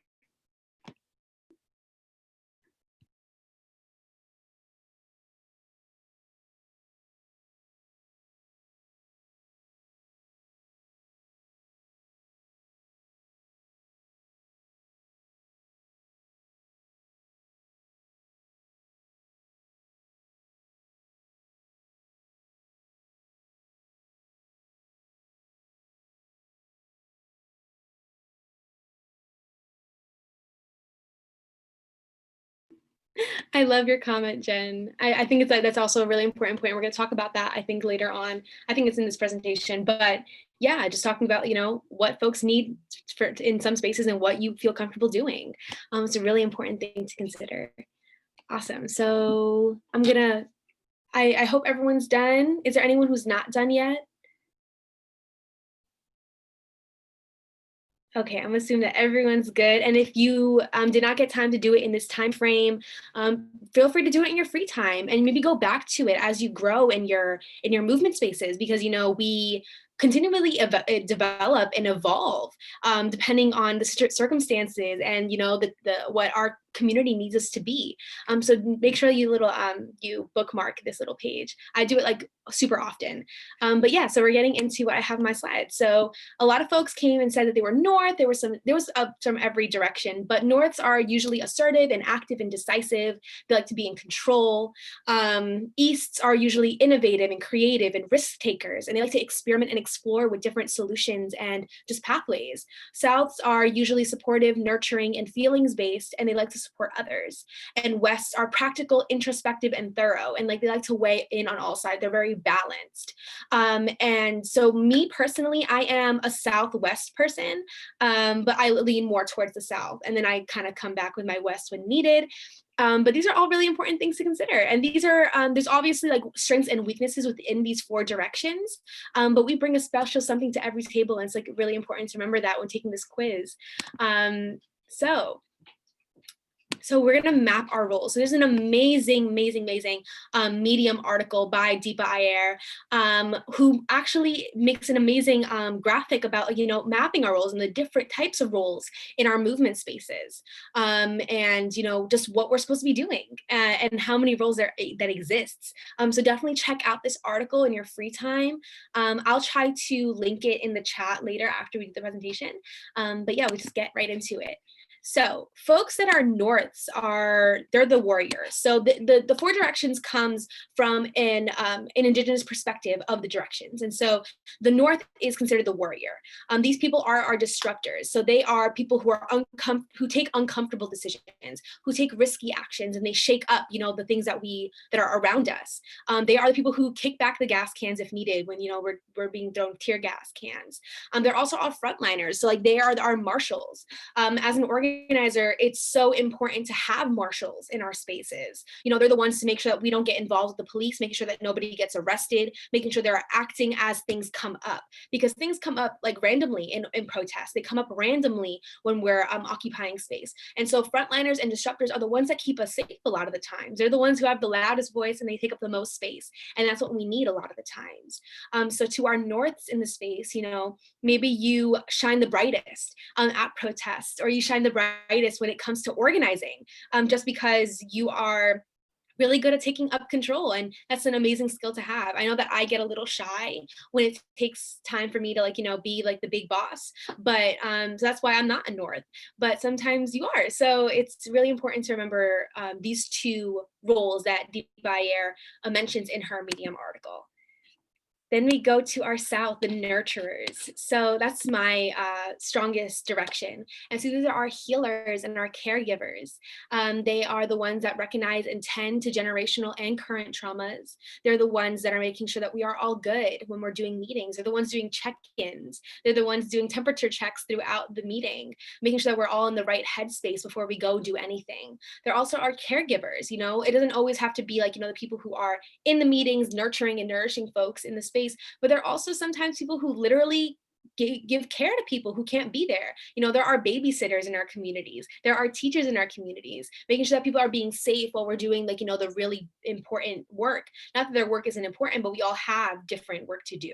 I love your comment, Jen. I think that's also a really important point. We're going to talk about that, I think, later on. I think it's in this presentation, but yeah, just talking about, what folks need in some spaces and what you feel comfortable doing. It's a really important thing to consider. Awesome. So I hope everyone's done. Is there anyone who's not done yet? Okay, I'm assuming that everyone's good. And if you did not get time to do it in this time frame, feel free to do it in your free time and maybe go back to it as you grow in your movement spaces, because we continually develop and evolve depending on the circumstances and what our community needs us to be. So make sure you bookmark this little page. I do it like super often. But yeah, so we're getting into what I have in my slides. So a lot of folks came and said that they were North. There was up from every direction, but Norths are usually assertive and active and decisive. They like to be in control. Easts are usually innovative and creative and risk takers, and they like to experiment and explore with different solutions and just pathways. Souths are usually supportive, nurturing, and feelings based, and they like to support others. And Wests are practical, introspective, and thorough, and they like to weigh in on all sides. They're very balanced. And so me personally, I am a Southwest person, but I lean more towards the South, and then I kind of come back with my West when needed. But these are all really important things to consider. And these are, there's obviously like strengths and weaknesses within these 4 directions, but we bring a special something to every table. And it's like really important to remember that when taking this quiz. So we're going to map our roles. So there's an amazing Medium article by Deepa Iyer, who actually makes an amazing graphic about, mapping our roles and the different types of roles in our movement spaces, and, just what we're supposed to be doing and how many roles that exists. So definitely check out this article in your free time. I'll try to link it in the chat later after we do the presentation. But yeah, we just get right into it. So folks that are Norths they're the warriors. So the 4 directions comes from an Indigenous perspective of the directions. And so the North is considered the warrior. These people are our disruptors. So they are people who are who take uncomfortable decisions, who take risky actions, and they shake up, the things that are around us. They are the people who kick back the gas cans if needed when, we're being thrown tear gas cans. They're also our frontliners. So like they are our marshals. As an organizer, it's so important to have marshals in our spaces. They're the ones to make sure that we don't get involved with the police, making sure that nobody gets arrested, making sure they're acting as things come up, because things come up like randomly in protests. They come up randomly when we're occupying space. And so frontliners and disruptors are the ones that keep us safe a lot of the times. They're the ones who have the loudest voice and they take up the most space. And that's what we need a lot of the times. So to our Norths in the space, maybe you shine the brightest at protests, or you shine the brightest when it comes to organizing, just because you are really good at taking up control, and that's an amazing skill to have. I know that I get a little shy when it takes time for me to be like the big boss, but so that's why I'm not a North, but sometimes you are. So it's really important to remember these 2 roles that Deep Bayer mentions in her Medium article. Then we go to our South, the nurturers. So that's my strongest direction. And so these are our healers and our caregivers. They are the ones that recognize and tend to generational and current traumas. They're the ones that are making sure that we are all good when we're doing meetings. They're the ones doing check-ins. They're the ones doing temperature checks throughout the meeting, making sure that we're all in the right headspace before we go do anything. They're also our caregivers. It doesn't always have to be like, the people who are in the meetings, nurturing and nourishing folks in the space, but there are also sometimes people who literally give care to people who can't be there. There are babysitters in our communities. There are teachers in our communities, making sure that people are being safe while we're doing the really important work. Not that their work isn't important, but we all have different work to do.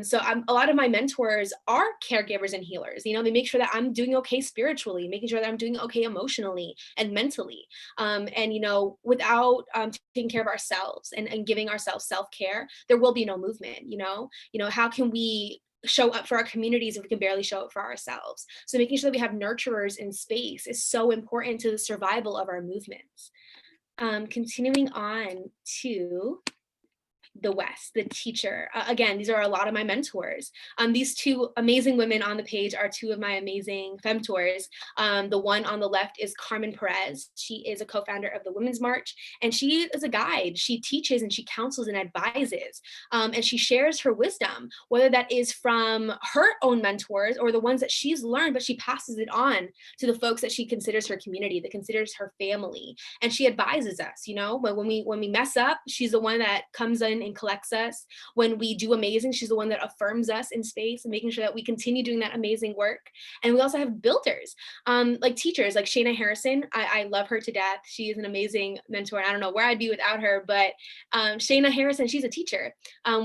So a lot of my mentors are caregivers and healers. They make sure that I'm doing okay spiritually, making sure that I'm doing okay emotionally and mentally. And without taking care of ourselves and giving ourselves self-care, there will be no movement. How can we show up for our communities if we can barely show up for ourselves? So making sure that we have nurturers in space is so important to the survival of our movements. Continuing on to the West, the teacher. Again, these are a lot of my mentors. These 2 amazing women on the page are 2 of my amazing femtors. The one on the left is Carmen Perez. She is a co-founder of the Women's March, and she is a guide. She teaches and she counsels and advises, and she shares her wisdom, whether that is from her own mentors or the ones that she's learned, but she passes it on to the folks that she considers her community, that considers her family, and she advises us. But when we mess up, she's the one that comes in and collects us. When we do amazing, she's the one that affirms us in space and making sure that we continue doing that amazing work. And we also have builders, like teachers, like Shayna Harrison. I love her to death. She is an amazing mentor, and I don't know where I'd be without her, but Shayna Harrison, she's a teacher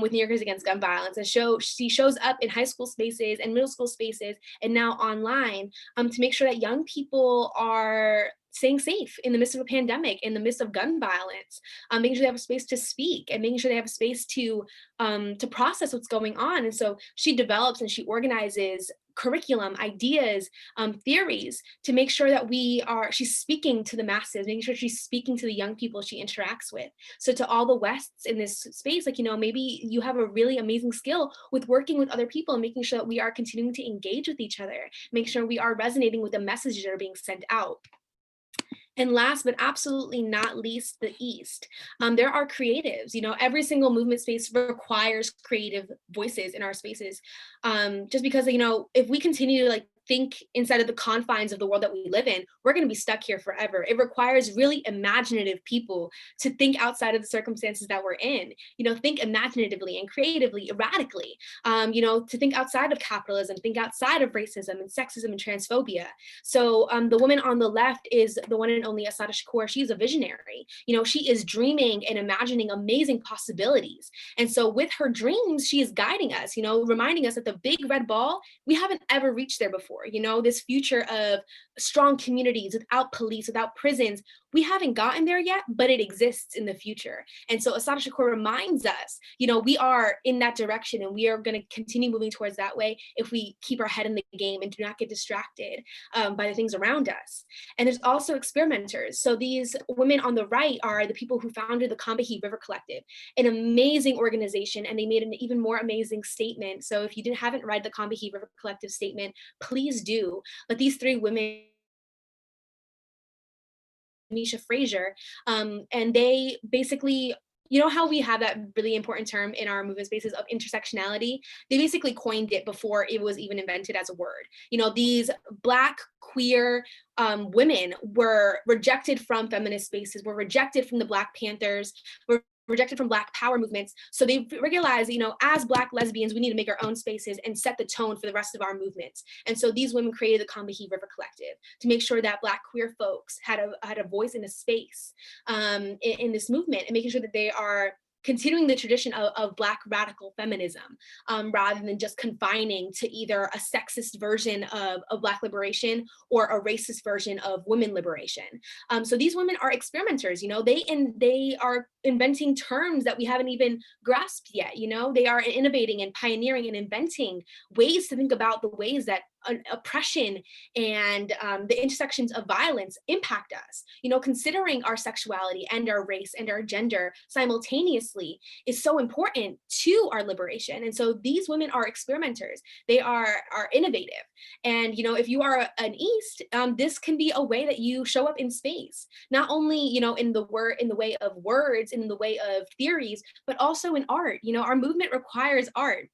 with New Yorkers Against Gun Violence, and she shows up in high school spaces and middle school spaces and now online to make sure that young people are staying safe in the midst of a pandemic, in the midst of gun violence, making sure they have a space to speak and making sure they have a space to process what's going on. And so she develops and she organizes curriculum, ideas, theories to make sure that she's speaking to the masses, making sure she's speaking to the young people she interacts with. So to all the Wests in this space, maybe you have a really amazing skill with working with other people and making sure that we are continuing to engage with each other, make sure we are resonating with the messages that are being sent out. And last but absolutely not least, the East. There are creatives. Every single movement space requires creative voices in our spaces. Just because, if we continue to think inside of the confines of the world that we live in, we're going to be stuck here forever. It requires really imaginative people to think outside of the circumstances that we're in, think imaginatively and creatively, erratically, to think outside of capitalism, think outside of racism and sexism and transphobia. So the woman on the left is the one and only Assata Shakur. She's a visionary. She is dreaming and imagining amazing possibilities. And so with her dreams, she is guiding us, reminding us that the big red ball, we haven't ever reached there before. This future of strong communities without police, without prisons, we haven't gotten there yet, but it exists in the future. And so Assata Shakur reminds us, we are in that direction, and we are going to continue moving towards that way if we keep our head in the game and do not get distracted by the things around us. And there's also experimenters. So these women on the right are the people who founded the Combahee River Collective, an amazing organization, and they made an even more amazing statement. So if you haven't read the Combahee River Collective statement, please do. But these three women, Nisha Frazier, and they basically, how we have that really important term in our movement spaces of intersectionality? They basically coined it before it was even invented as a word. These Black queer women were rejected from feminist spaces, were rejected from the Black Panthers, were rejected from Black power movements. So they realized, as Black lesbians, we need to make our own spaces and set the tone for the rest of our movements. And so these women created the Combahee River Collective to make sure that Black queer folks had a voice in a space in this movement, and making sure that they are continuing the tradition of Black radical feminism, rather than just confining to either a sexist version of Black liberation or a racist version of women liberation. So these women are experimenters, they are inventing terms that we haven't even grasped yet. They are innovating and pioneering and inventing ways to think about the ways that oppression and the intersections of violence impact us. Considering our sexuality and our race and our gender simultaneously is so important to our liberation. And so these women are experimenters. They are innovative. And if you are an East, this can be a way that you show up in space, not only in the way of words, in the way of theories, but also in art. Our movement requires art.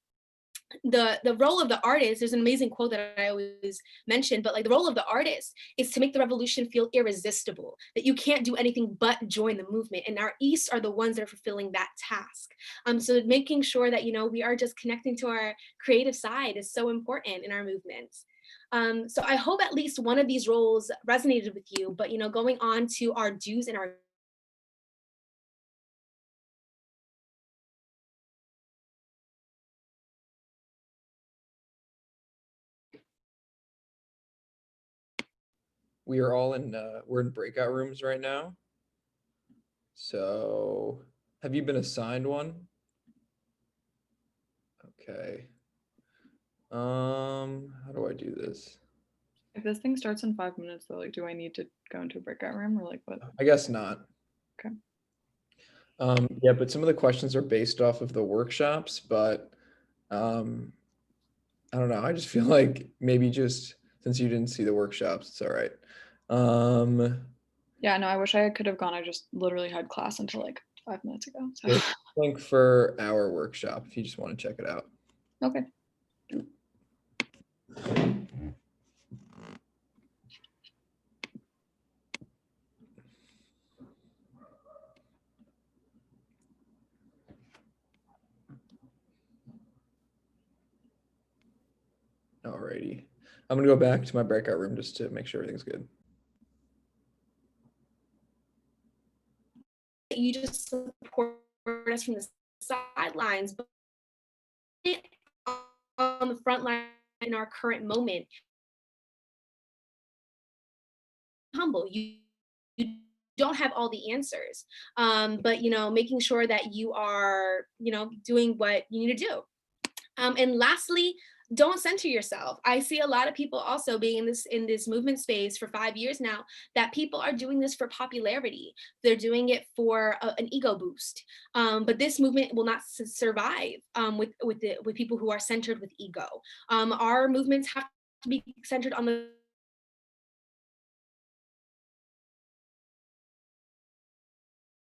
The role of the artist, there's an amazing quote that I always mention, but the role of the artist is to make the revolution feel irresistible, that you can't do anything but join the movement. And our East are the ones that are fulfilling that task. So making sure that, we are just connecting to our creative side is so important in our movements. So I hope at least one of these roles resonated with you, but, going on to our do's and our We are all we're in breakout rooms right now. So have you been assigned one? Okay. How do I do this? If this thing starts in 5 minutes, though, do I need to go into a breakout room, or what? I guess not. Okay. Yeah, but some of the questions are based off of the workshops, but I don't know. I just feel like maybe just since you didn't see the workshops, it's all right. Yeah, no, I wish I could have gone. I just literally had class until 5 minutes ago. So. Link for our workshop if you just want to check it out. Okay. Alrighty. I'm gonna go back to my breakout room just to make sure everything's good. You just support us from the sidelines, but on the front line in our current moment. Humble. You don't have all the answers, but making sure that you are doing what you need to do. And lastly, don't center yourself. I see a lot of people also being in this movement space for 5 years now, that people are doing this for popularity. They're doing it for an ego boost. But this movement will not survive with people who are centered with ego. Our movements have to be centered on the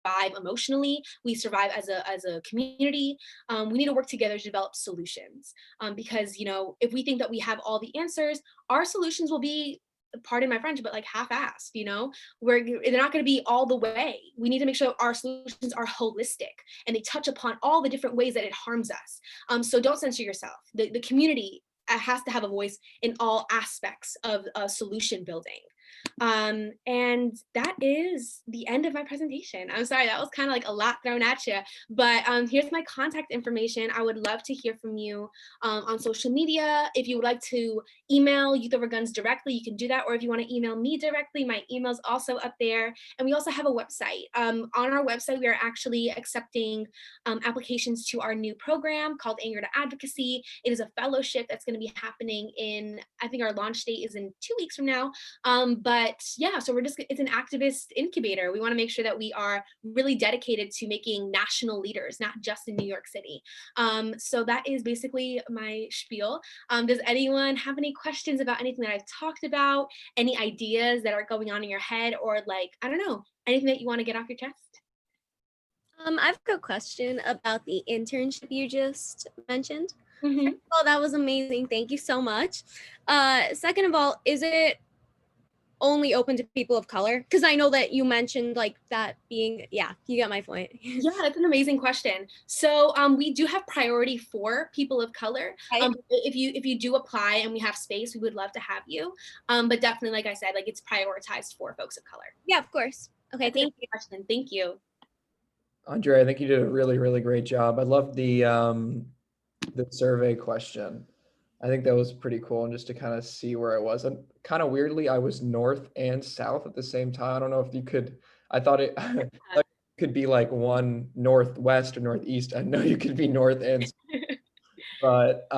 survive emotionally, we survive as a community. We need to work together to develop solutions, because if we think that we have all the answers, our solutions will be, pardon my French, but half-assed. They're not going to be all the way. We need to make sure our solutions are holistic and they touch upon all the different ways that it harms us. So don't censor yourself. The community has to have a voice in all aspects of solution building. And that is the end of my presentation. I'm sorry, that was kind of like a lot thrown at you, but here's my contact information. I would love to hear from you on social media. If you would like to email Youth Over Guns directly, you can do that. Or if you want to email me directly, my email is also up there. And we also have a website. On our website, we are actually accepting applications to our new program called Anger to Advocacy. It is a fellowship that's going to be happening in, I think our launch date is in 2 weeks from now. But yeah, so it's an activist incubator. We want to make sure that we are really dedicated to making national leaders, not just in New York City. So that is basically my spiel. Does anyone have any questions about anything that I've talked about? Any ideas that are going on in your head, or like, I don't know, anything that you want to get off your chest? I've got a question about the internship you just mentioned. Mm-hmm. Oh, that was amazing. Thank you so much. Second of all, is it only open to people of color? Because I know that you mentioned like that being, yeah, you get my point. Yeah, that's an amazing question. So we do have priority for people of color. If you do apply and we have space, we would love to have you. But definitely, like I said, like it's prioritized for folks of color. Yeah, of course. Okay, That's thank you. Question. Thank you. Andre, I think you did a really, really great job. I love the survey question. I think that was pretty cool, and just to kind of see where I was. And kind of weirdly, I was north and south at the same time. I don't know if you could. I thought it like, could be like one northwest or northeast. I know you could be north and south. But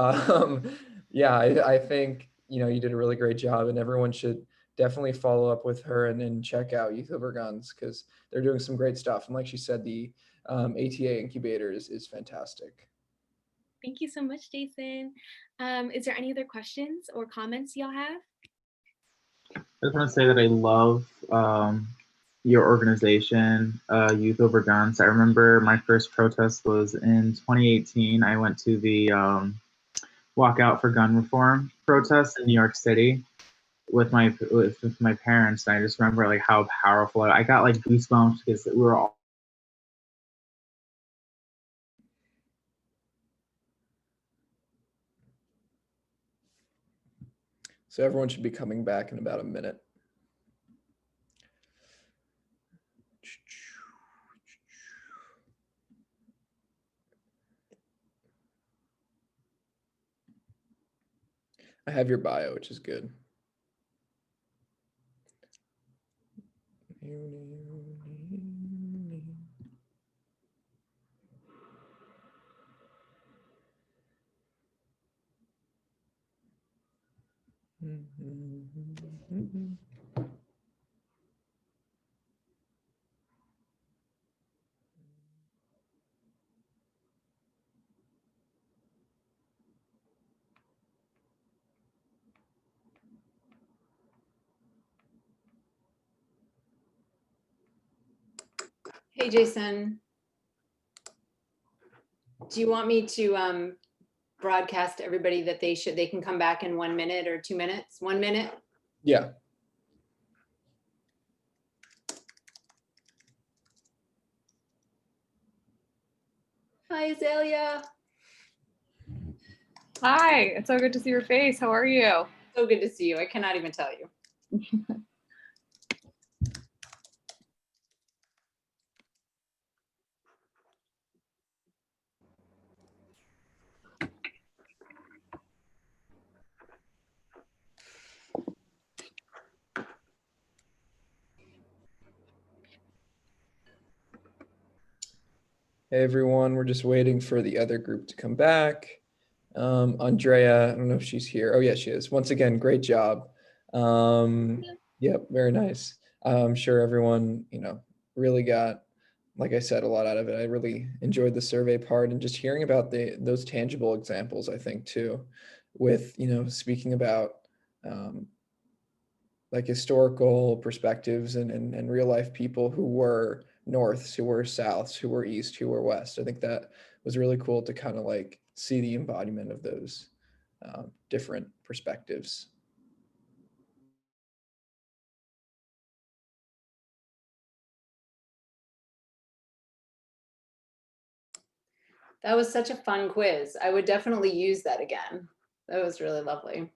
yeah, I think you did a really great job, and everyone should definitely follow up with her and then check out Youth Over Guns, because they're doing some great stuff. And like she said, the ATA incubator is fantastic. Thank you so much, Jason. Is there any other questions or comments y'all have? I just want to say that I love your organization, Youth Over Guns. I remember my first protest was in 2018. I went to the Walk Out for Gun Reform protest in New York City with my parents. And I just remember like how powerful I got, like goosebumps, because we were all. So everyone should be coming back in about a minute. I have your bio, which is good. Hey, Jason. Do you want me to broadcast to everybody that they can come back in 1 minute or 2 minutes? 1 minute? Yeah. Hi, Azalea. Hi, it's so good to see your face. How are you? So good to see you. I cannot even tell you. Hey everyone, we're just waiting for the other group to come back. Andrea, I don't know if she's here. Oh yeah, she is. Once again, great job. Yep, very nice. I'm sure everyone, really got, like I said, a lot out of it. I really enjoyed the survey part, and just hearing about those tangible examples, I think too, with, speaking about like historical perspectives and real life people who were Norths, who were Souths, who were East, who were West. I think that was really cool to kind of like see the embodiment of those different perspectives. That was such a fun quiz. I would definitely use that again. That was really lovely.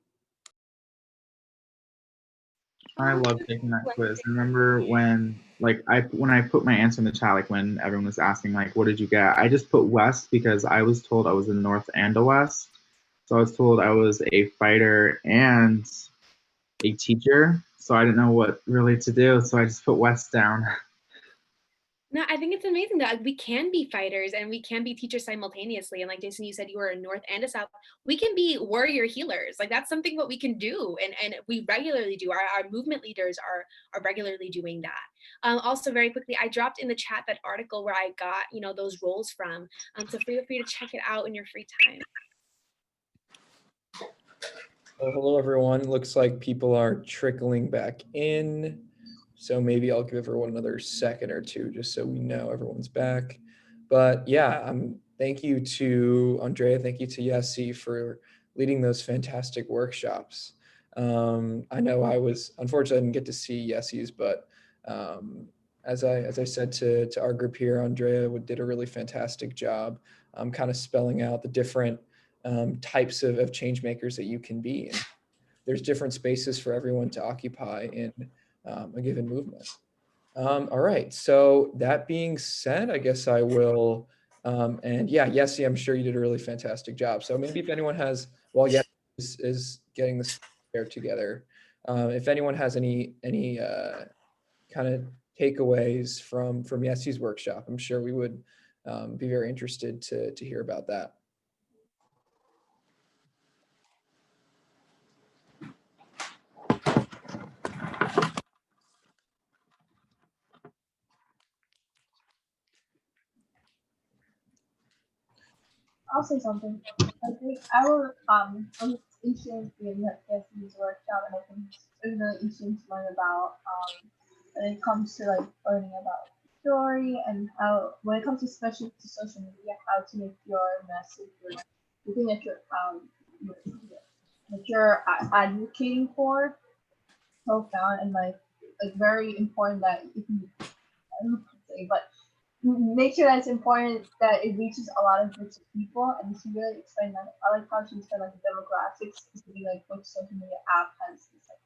I love taking that quiz. I remember when I put my answer in the chat, like when everyone was asking like what did you get? I just put West because I was told I was in North and a West. So I was told I was a fighter and a teacher. So I didn't know what really to do. So I just put West down. No, I think it's amazing that we can be fighters and we can be teachers simultaneously. And like Jason, you said you were a North and a South. We can be warrior healers. Like that's something what we can do, and we regularly do. Our movement leaders are regularly doing that. Also, very quickly, I dropped in the chat that article where I got those roles from. So feel free to check it out in your free time. Well, hello, everyone. Looks like people are trickling back in. So maybe I'll give everyone another second or two just so we know everyone's back. But yeah, thank you to Andrea. Thank you to Yessi for leading those fantastic workshops. I know unfortunately I didn't get to see Yessi's, but as I said to our group here, Andrea did a really fantastic job kind of spelling out the different types of change makers that you can be. And there's different spaces for everyone to occupy in a given movement. All right, so that being said, I guess I will, and yeah, Yessi, I'm sure you did a really fantastic job. So maybe if anyone has, while Yessi is getting this together, if anyone has any kind of takeaways from Yessi's workshop, I'm sure we would be very interested to hear about that. I'll say something. I think I was interested in Yessi's workshop, and I think it's really interesting to learn about when it comes to like learning about story and how when it comes to especially to social media, how to make your message or the thing that you're advocating for profound and like very important that if you I don't know how to say, but make sure that it's important that it reaches a lot of groups of people, and to really explain that. I like how she said like the demographics, specifically like which social media app has this like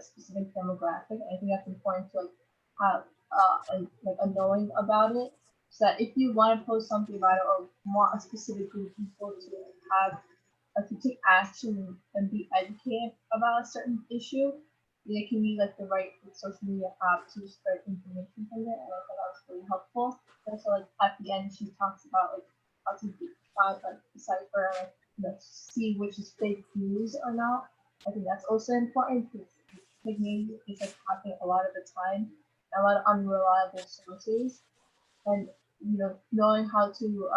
specific demographic. And I think that's important to like have a knowing about it, so that if you want to post something about it or want a specific group of people to have to take action and be educated about a certain issue, they can use like the right social media app to spread information from there. And I thought that was really helpful. Also, like at the end, she talks about like how to decipher, like see which is fake news or not. I think that's also important because fake news is like happening a lot of the time, and a lot of unreliable sources, and knowing how to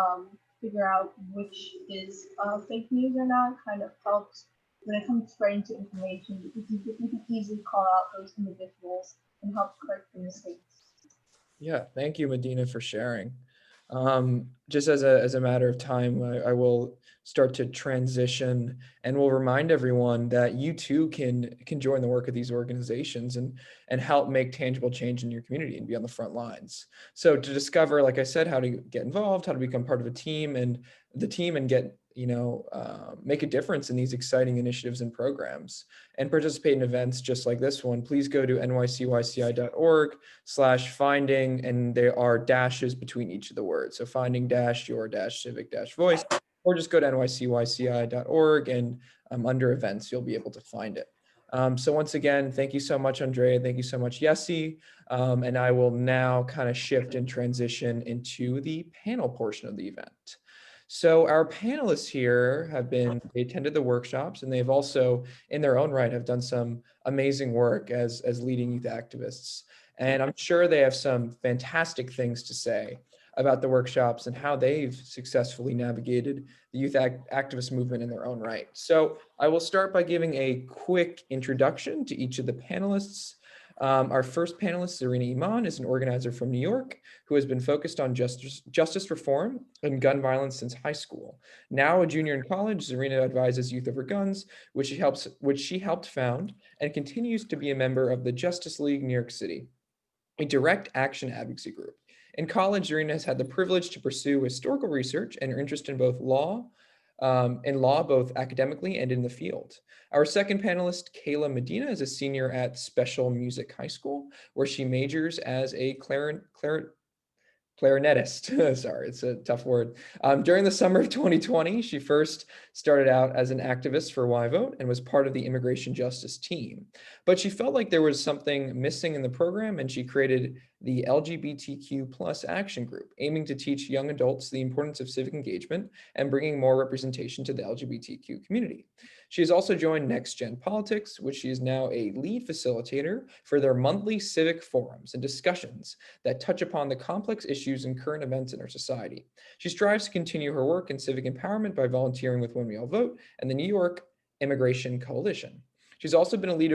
figure out which is fake news or not kind of helps when it comes to spreading to information, because you can easily call out those individuals and help correct the mistakes. Yeah, thank you, Medina, for sharing. Just as a matter of time, I will start to transition, and we'll remind everyone that you too can join the work of these organizations and help make tangible change in your community and be on the front lines. So to discover, like I said, how to get involved, how to become part of a team and get make a difference in these exciting initiatives and programs and participate in events just like this one, please go to nycyci.org/finding, and there are dashes between each of the words. So finding your civic voice, or just go to nycyci.org and under events, you'll be able to find it. So once again, thank you so much, Andrea. Thank you so much, Yessi. And I will now kind of shift and transition into the panel portion of the event. So our panelists here they attended the workshops, and they've also, in their own right, have done some amazing work as leading youth activists. And I'm sure they have some fantastic things to say about the workshops and how they've successfully navigated the youth activist movement in their own right. So I will start by giving a quick introduction to each of the panelists. Our first panelist, Zarina Iman, is an organizer from New York who has been focused on justice reform and gun violence since high school. Now a junior in college, Zarina advises Youth Over Guns, which she helped found, and continues to be a member of the Justice League New York City, a direct action advocacy group. In college, Zarina has had the privilege to pursue historical research, and her interest in both law, in law, both academically and in the field. Our second panelist, Kayla Medina, is a senior at Special Music High School, where she majors as a clarinetist. Sorry, it's a tough word. During the summer of 2020, she first started out as an activist for Why Vote and was part of the immigration justice team. But she felt like there was something missing in the program, and she created the LGBTQ plus action group, aiming to teach young adults the importance of civic engagement and bringing more representation to the LGBTQ community. She has also joined Next Gen Politics, which she is now a lead facilitator for their monthly civic forums and discussions that touch upon the complex issues and current events in our society. She strives to continue her work in civic empowerment by volunteering with When We All Vote and the New York Immigration Coalition. She's also been a lead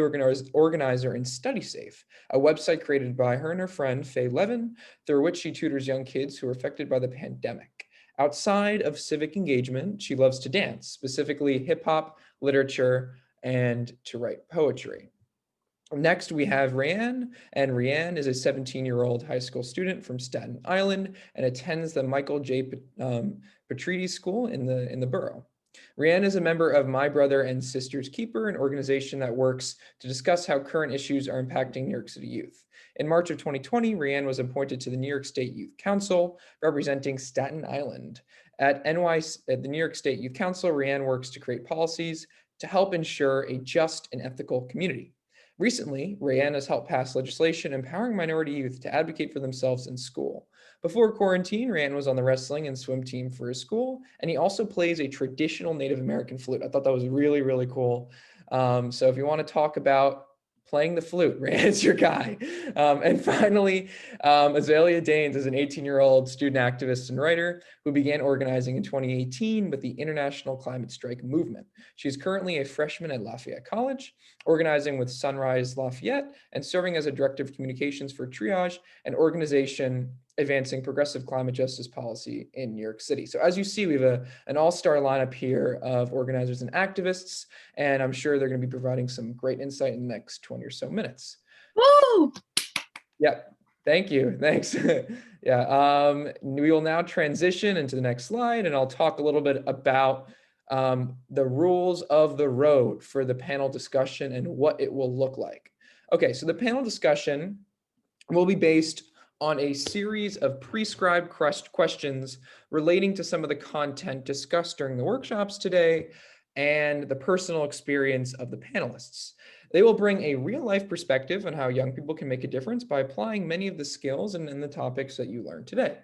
organizer in Study Safe, a website created by her and her friend, Faye Levin, through which she tutors young kids who are affected by the pandemic. Outside of civic engagement, she loves to dance, specifically hip hop, literature, and to write poetry. Next, we have Rianne, and Rianne is a 17-year-old high school student from Staten Island and attends the Michael J. Patrides School in the borough. Rianne is a member of My Brother and Sisters Keeper, an organization that works to discuss how current issues are impacting New York City youth. In March of 2020, Rianne was appointed to the New York State Youth Council, representing Staten Island. At the New York State Youth Council, Rianne works to create policies to help ensure a just and ethical community. Recently, Rianne has helped pass legislation empowering minority youth to advocate for themselves in school. Before quarantine, Rianne was on the wrestling and swim team for his school, and he also plays a traditional Native American flute. I thought that was really, really cool. So if you want to talk about playing the flute, Rianne's your guy. And finally, Azalea Daines is an 18-year-old student activist and writer who began organizing in 2018 with the International Climate Strike Movement. She's currently a freshman at Lafayette College, organizing with Sunrise Lafayette and serving as a director of communications for Triage, an organization advancing progressive climate justice policy in New York City. So as you see, we have an all-star lineup here of organizers and activists, and I'm sure they're going to be providing some great insight in the next 20 or so minutes. Woo! Yep. Thank you. Thanks. Yeah. We will now transition into the next slide, and I'll talk a little bit about the rules of the road for the panel discussion and what it will look like. Okay, so the panel discussion will be based on a series of prescribed questions relating to some of the content discussed during the workshops today and the personal experience of the panelists. They will bring a real-life perspective on how young people can make a difference by applying many of the skills and the topics that you learned today.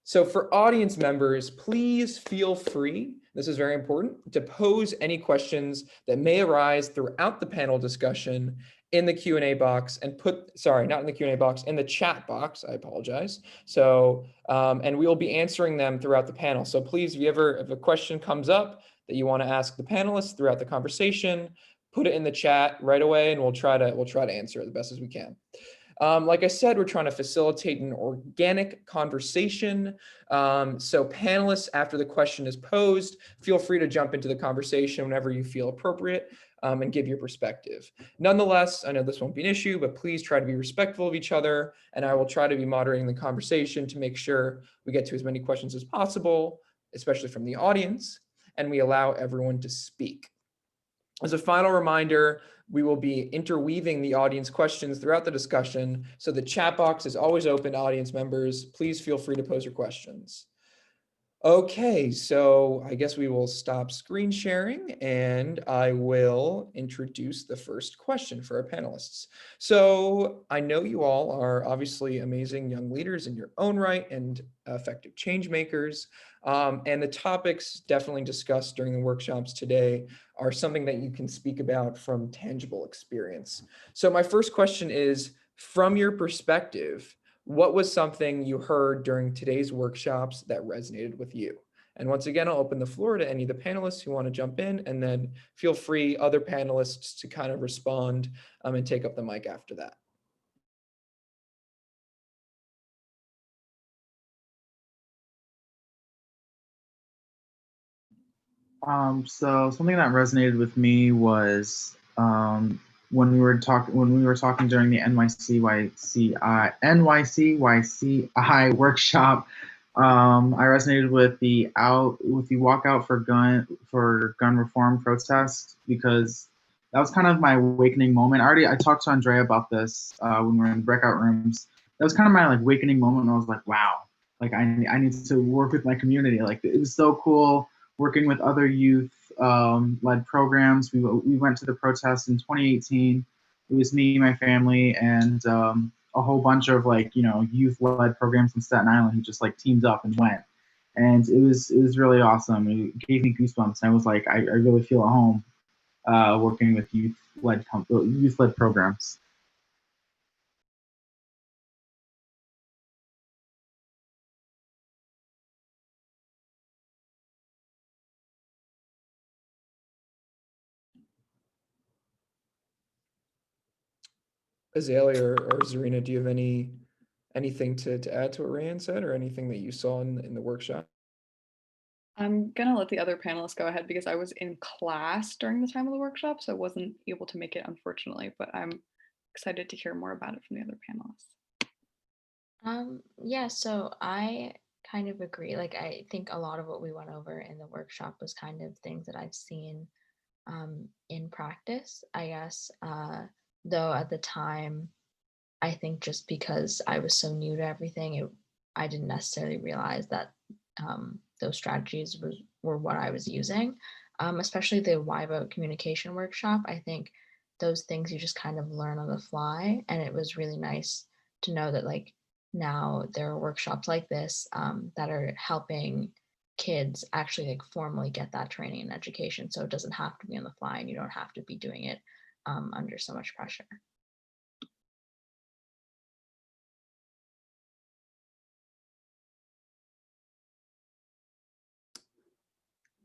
So for audience members, please feel free, this is very important, to pose any questions that may arise throughout the panel discussion in the Q&A box and not in the Q&A box, in the chat box, I apologize. So, and we will be answering them throughout the panel. So please, if a question comes up that you want to ask the panelists throughout the conversation, put it in the chat right away and we'll try to answer it the best as we can. Like I said, we're trying to facilitate an organic conversation. So panelists, after the question is posed, feel free to jump into the conversation whenever you feel appropriate and give your perspective. Nonetheless, I know this won't be an issue, but please try to be respectful of each other, and I will try to be moderating the conversation to make sure we get to as many questions as possible, especially from the audience, and we allow everyone to speak. As a final reminder, we will be interweaving the audience questions throughout the discussion, so the chat box is always open to audience members. Please feel free to pose your questions. Okay, so I guess we will stop screen sharing and I will introduce the first question for our panelists. So I know you all are obviously amazing young leaders in your own right and effective change makers. And the topics definitely discussed during the workshops today are something that you can speak about from tangible experience. So my first question is, from your perspective, what was something you heard during today's workshops that resonated with you? And once again, I'll open the floor to any of the panelists who want to jump in, and then feel free, other panelists, to kind of respond and take up the mic after that. So something that resonated with me was when we were talking during the NYC YCI workshop I resonated with the walkout for gun reform protest, because that was kind of my awakening moment. I talked to Andrea about this when we were in the breakout rooms. That was kind of my like awakening moment. I was like, wow, like I need to work with my community. Like it was so cool working with other youth led programs. We went to the protest in 2018. It was me, my family, and a whole bunch of like youth led programs in Staten Island who just like teamed up and went, and it was really awesome. It gave me goosebumps. I was like, I really feel at home working with youth led programs. Azalea or Zarina, do you have anything to add to what Rayanne said, or anything that you saw in the workshop? I'm gonna let the other panelists go ahead because I was in class during the time of the workshop, so I wasn't able to make it, unfortunately, but I'm excited to hear more about it from the other panelists. Yeah, so I kind of agree. Like, I think a lot of what we went over in the workshop was kind of things that I've seen in practice, I guess. Though at the time, I think just because I was so new to everything, I didn't necessarily realize that those strategies were what I was using. Especially the Why Vote communication workshop. I think those things you just kind of learn on the fly, and it was really nice to know that like now there are workshops like this that are helping kids actually like formally get that training and education, so it doesn't have to be on the fly and you don't have to be doing it under so much pressure.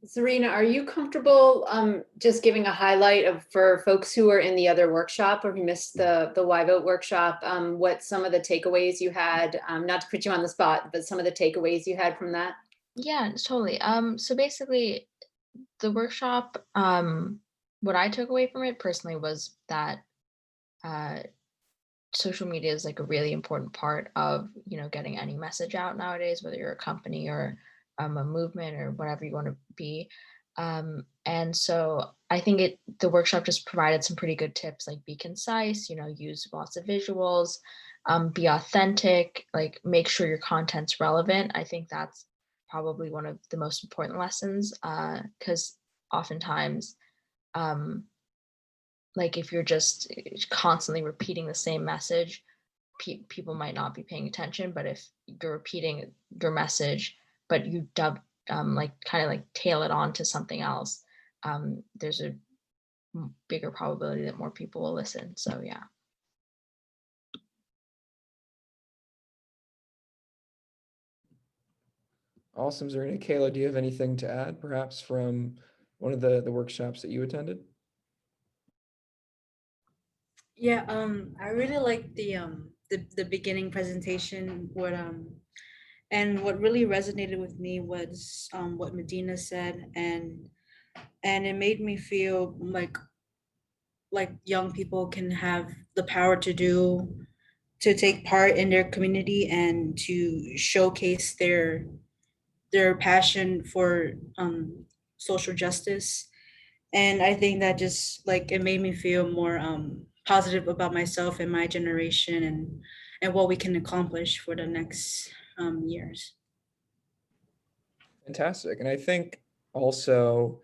Serena, are you comfortable just giving a highlight for folks who are in the other workshop or who missed the Why Vote workshop, what some of the takeaways you had, not to put you on the spot, but some of the takeaways you had from that? Yeah, totally. So basically the workshop, what I took away from it personally was that social media is like a really important part of getting any message out nowadays, whether you're a company or a movement or whatever you want to be. And so I think the workshop just provided some pretty good tips, like be concise, use lots of visuals, be authentic, like make sure your content's relevant. I think that's probably one of the most important lessons, because oftentimes like if you're just constantly repeating the same message, people might not be paying attention. But if you're repeating your message, but you like kind of like tail it on to something else, there's a bigger probability that more people will listen. So yeah. Awesome, Zarina. Kayla, do you have anything to add, perhaps from one of the workshops that you attended? Yeah, I really like the beginning presentation. And what really resonated with me was what Medina said, and it made me feel like young people can have the power to take part in their community and to showcase their passion for social justice. And I think that just like it made me feel more positive about myself and my generation and what we can accomplish for the next years. Fantastic. And I think also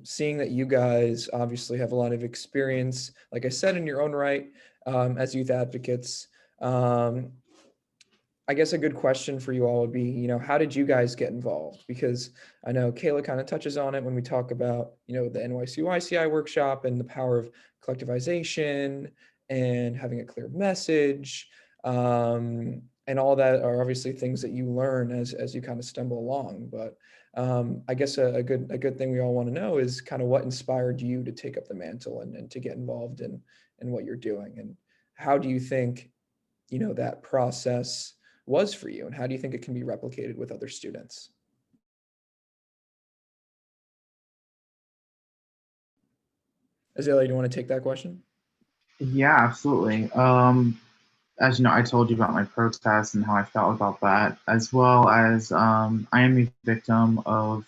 seeing that you guys obviously have a lot of experience, like I said, in your own right, as youth advocates. I guess a good question for you all would be, how did you guys get involved? Because I know Kayla kind of touches on it when we talk about, the NYC YCI workshop and the power of collectivization and having a clear message. And all that are obviously things that you learn as you kind of stumble along. But I guess a good thing we all want to know is kind of what inspired you to take up the mantle and to get involved in what you're doing, and how do you think that process was for you, and how do you think it can be replicated with other students? Azalea, do you want to take that question? Yeah, absolutely. as you know, I told you about my protest and how I felt about that, as well as I am a victim of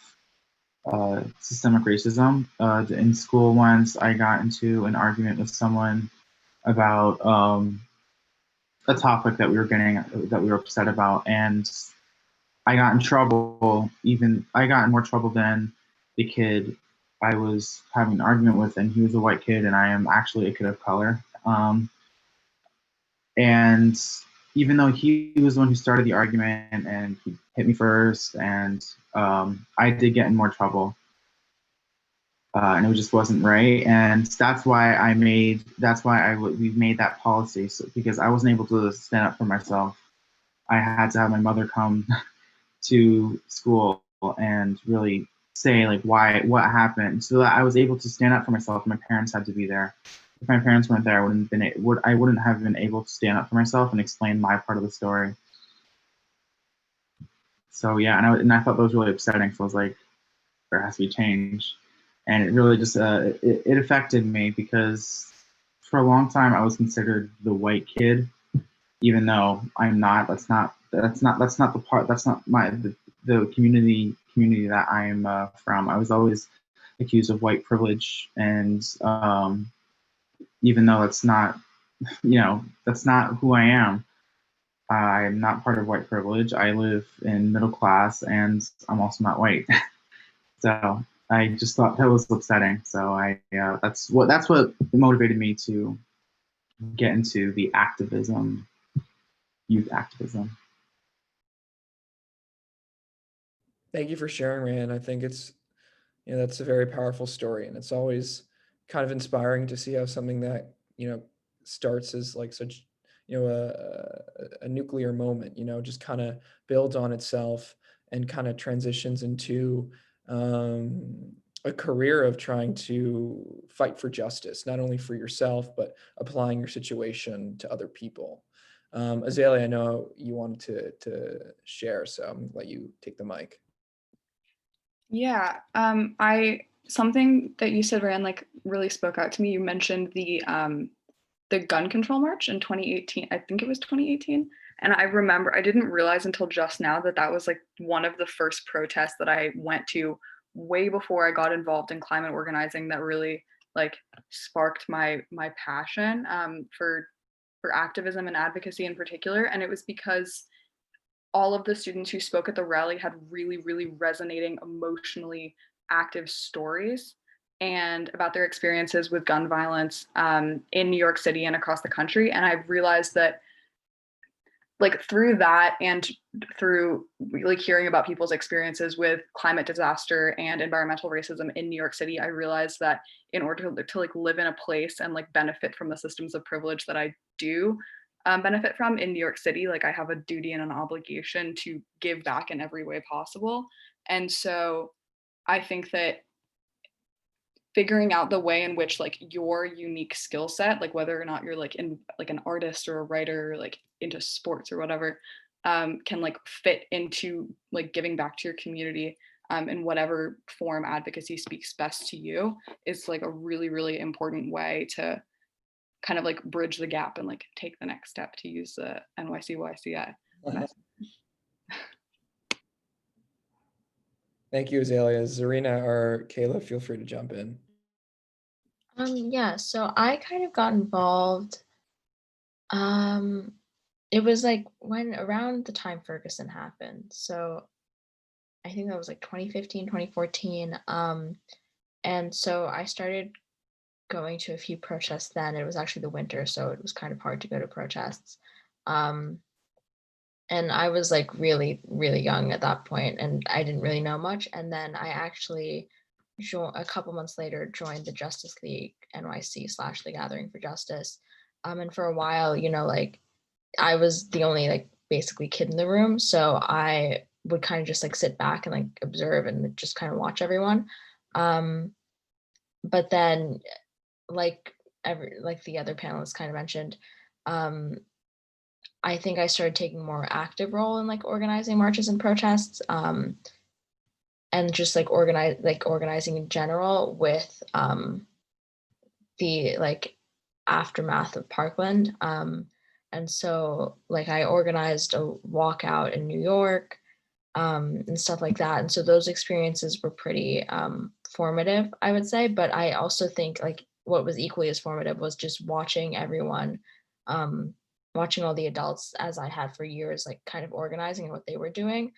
systemic racism. In school once, I got into an argument with someone about a topic that we were upset about, and I got in trouble. I got in more trouble than the kid I was having an argument with, and he was a white kid, and I am actually a kid of color. And even though he was the one who started the argument and he hit me first, and I did get in more trouble. And it just wasn't right, and that's why we made that policy, because I wasn't able to stand up for myself. I had to have my mother come to school and really say like what happened, so that I was able to stand up for myself. My parents had to be there. If my parents weren't there, I wouldn't have been able to stand up for myself and explain my part of the story. So yeah, and I thought that was really upsetting. So I was like, there has to be change. And it really just it affected me, because for a long time I was considered the white kid, even though I'm not. That's not the community that I'm from. I was always accused of white privilege, and even though that's not who I am. I'm not part of white privilege. I live in middle class, and I'm also not white. So I just thought that was upsetting. So that's what motivated me to get into the activism, youth activism. Thank you for sharing, Rand. I think that's a very powerful story, and it's always kind of inspiring to see how something that starts as like such a nuclear moment, just kind of builds on itself and kind of transitions into a career of trying to fight for justice, not only for yourself, but applying your situation to other people. Azalea, I know you wanted to share, so I'm gonna let you take the mic. Yeah, something that you said, Rand, like really spoke out to me. You mentioned the gun control march in 2018. I think it was 2018. And I remember, I didn't realize until just now that was like one of the first protests that I went to way before I got involved in climate organizing, that really like sparked my passion for activism and advocacy in particular. And it was because all of the students who spoke at the rally had really, really resonating, emotionally active stories and about their experiences with gun violence in New York City and across the country. And I realized that like through that and through like hearing about people's experiences with climate disaster and environmental racism in New York City, I realized that in order to like live in a place and like benefit from the systems of privilege that I do benefit from in New York City, like I have a duty and an obligation to give back in every way possible. And so I think that figuring out the way in which like your unique skill set, like whether or not you're like in like an artist or a writer, or, like into sports or whatever, can like fit into like giving back to your community in whatever form advocacy speaks best to you, is like a really, really important way to kind of like bridge the gap and like take the next step, to use the NYC YCI message. Thank you, Azalea. Zarina or Kayla, feel free to jump in. Yeah, so I kind of got involved. It was like when around the time Ferguson happened. So I think that was like 2015, 2014. And so I started going to a few protests then. It was actually the winter, so it was kind of hard to go to protests. And I was like really, really young at that point, and I didn't really know much. And then I actually a couple months later joined the Justice League NYC / the Gathering for Justice. And for a while, like I was the only like basically kid in the room, so I would kind of just like sit back and like observe and just kind of watch everyone. But then like the other panelists kind of mentioned, I think I started taking a more active role in like organizing marches and protests, and just like organizing in general with the like aftermath of Parkland. And And so like I organized a walkout in New York and stuff like that. And so those experiences were pretty formative, I would say. But I also think like what was equally as formative was just watching everyone, watching all the adults as I had for years, like kind of organizing and what they were doing,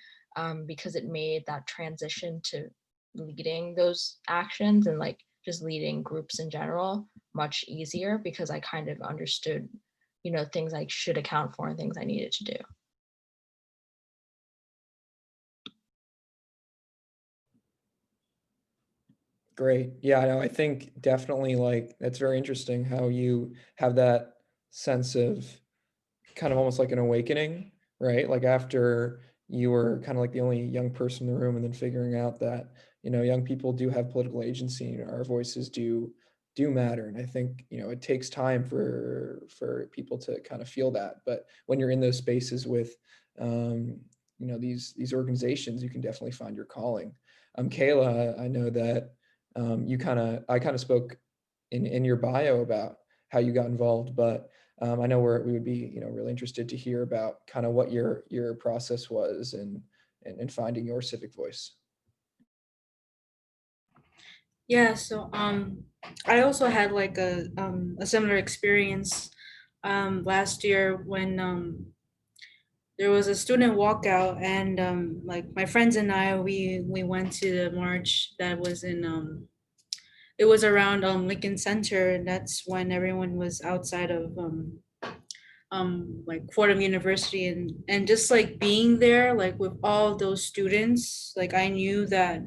because it made that transition to leading those actions and like just leading groups in general much easier because I kind of understood, you know, things I should account for and things I needed to do. Great. Yeah, I know. I think definitely like that's very interesting how you have that sense of kind of almost like an awakening, right? Like after you were kind of like the only young person in the room and then figuring out that, you know, young people do have political agency and our voices do matter. And I think, you know, it takes time for people to kind of feel that. But when you're in those spaces with you know, these organizations, you can definitely find your calling. Kayla, I know that I kind of spoke in your bio about how you got involved, but I know we would be, you know, really interested to hear about kind of what your process was and finding your civic voice. Yeah, so I also had like a similar experience last year when there was a student walkout and like my friends and I we went to the march that was in it was around Lincoln Center, and that's when everyone was outside of like Fordham University, and just like being there like with all those students, like I knew that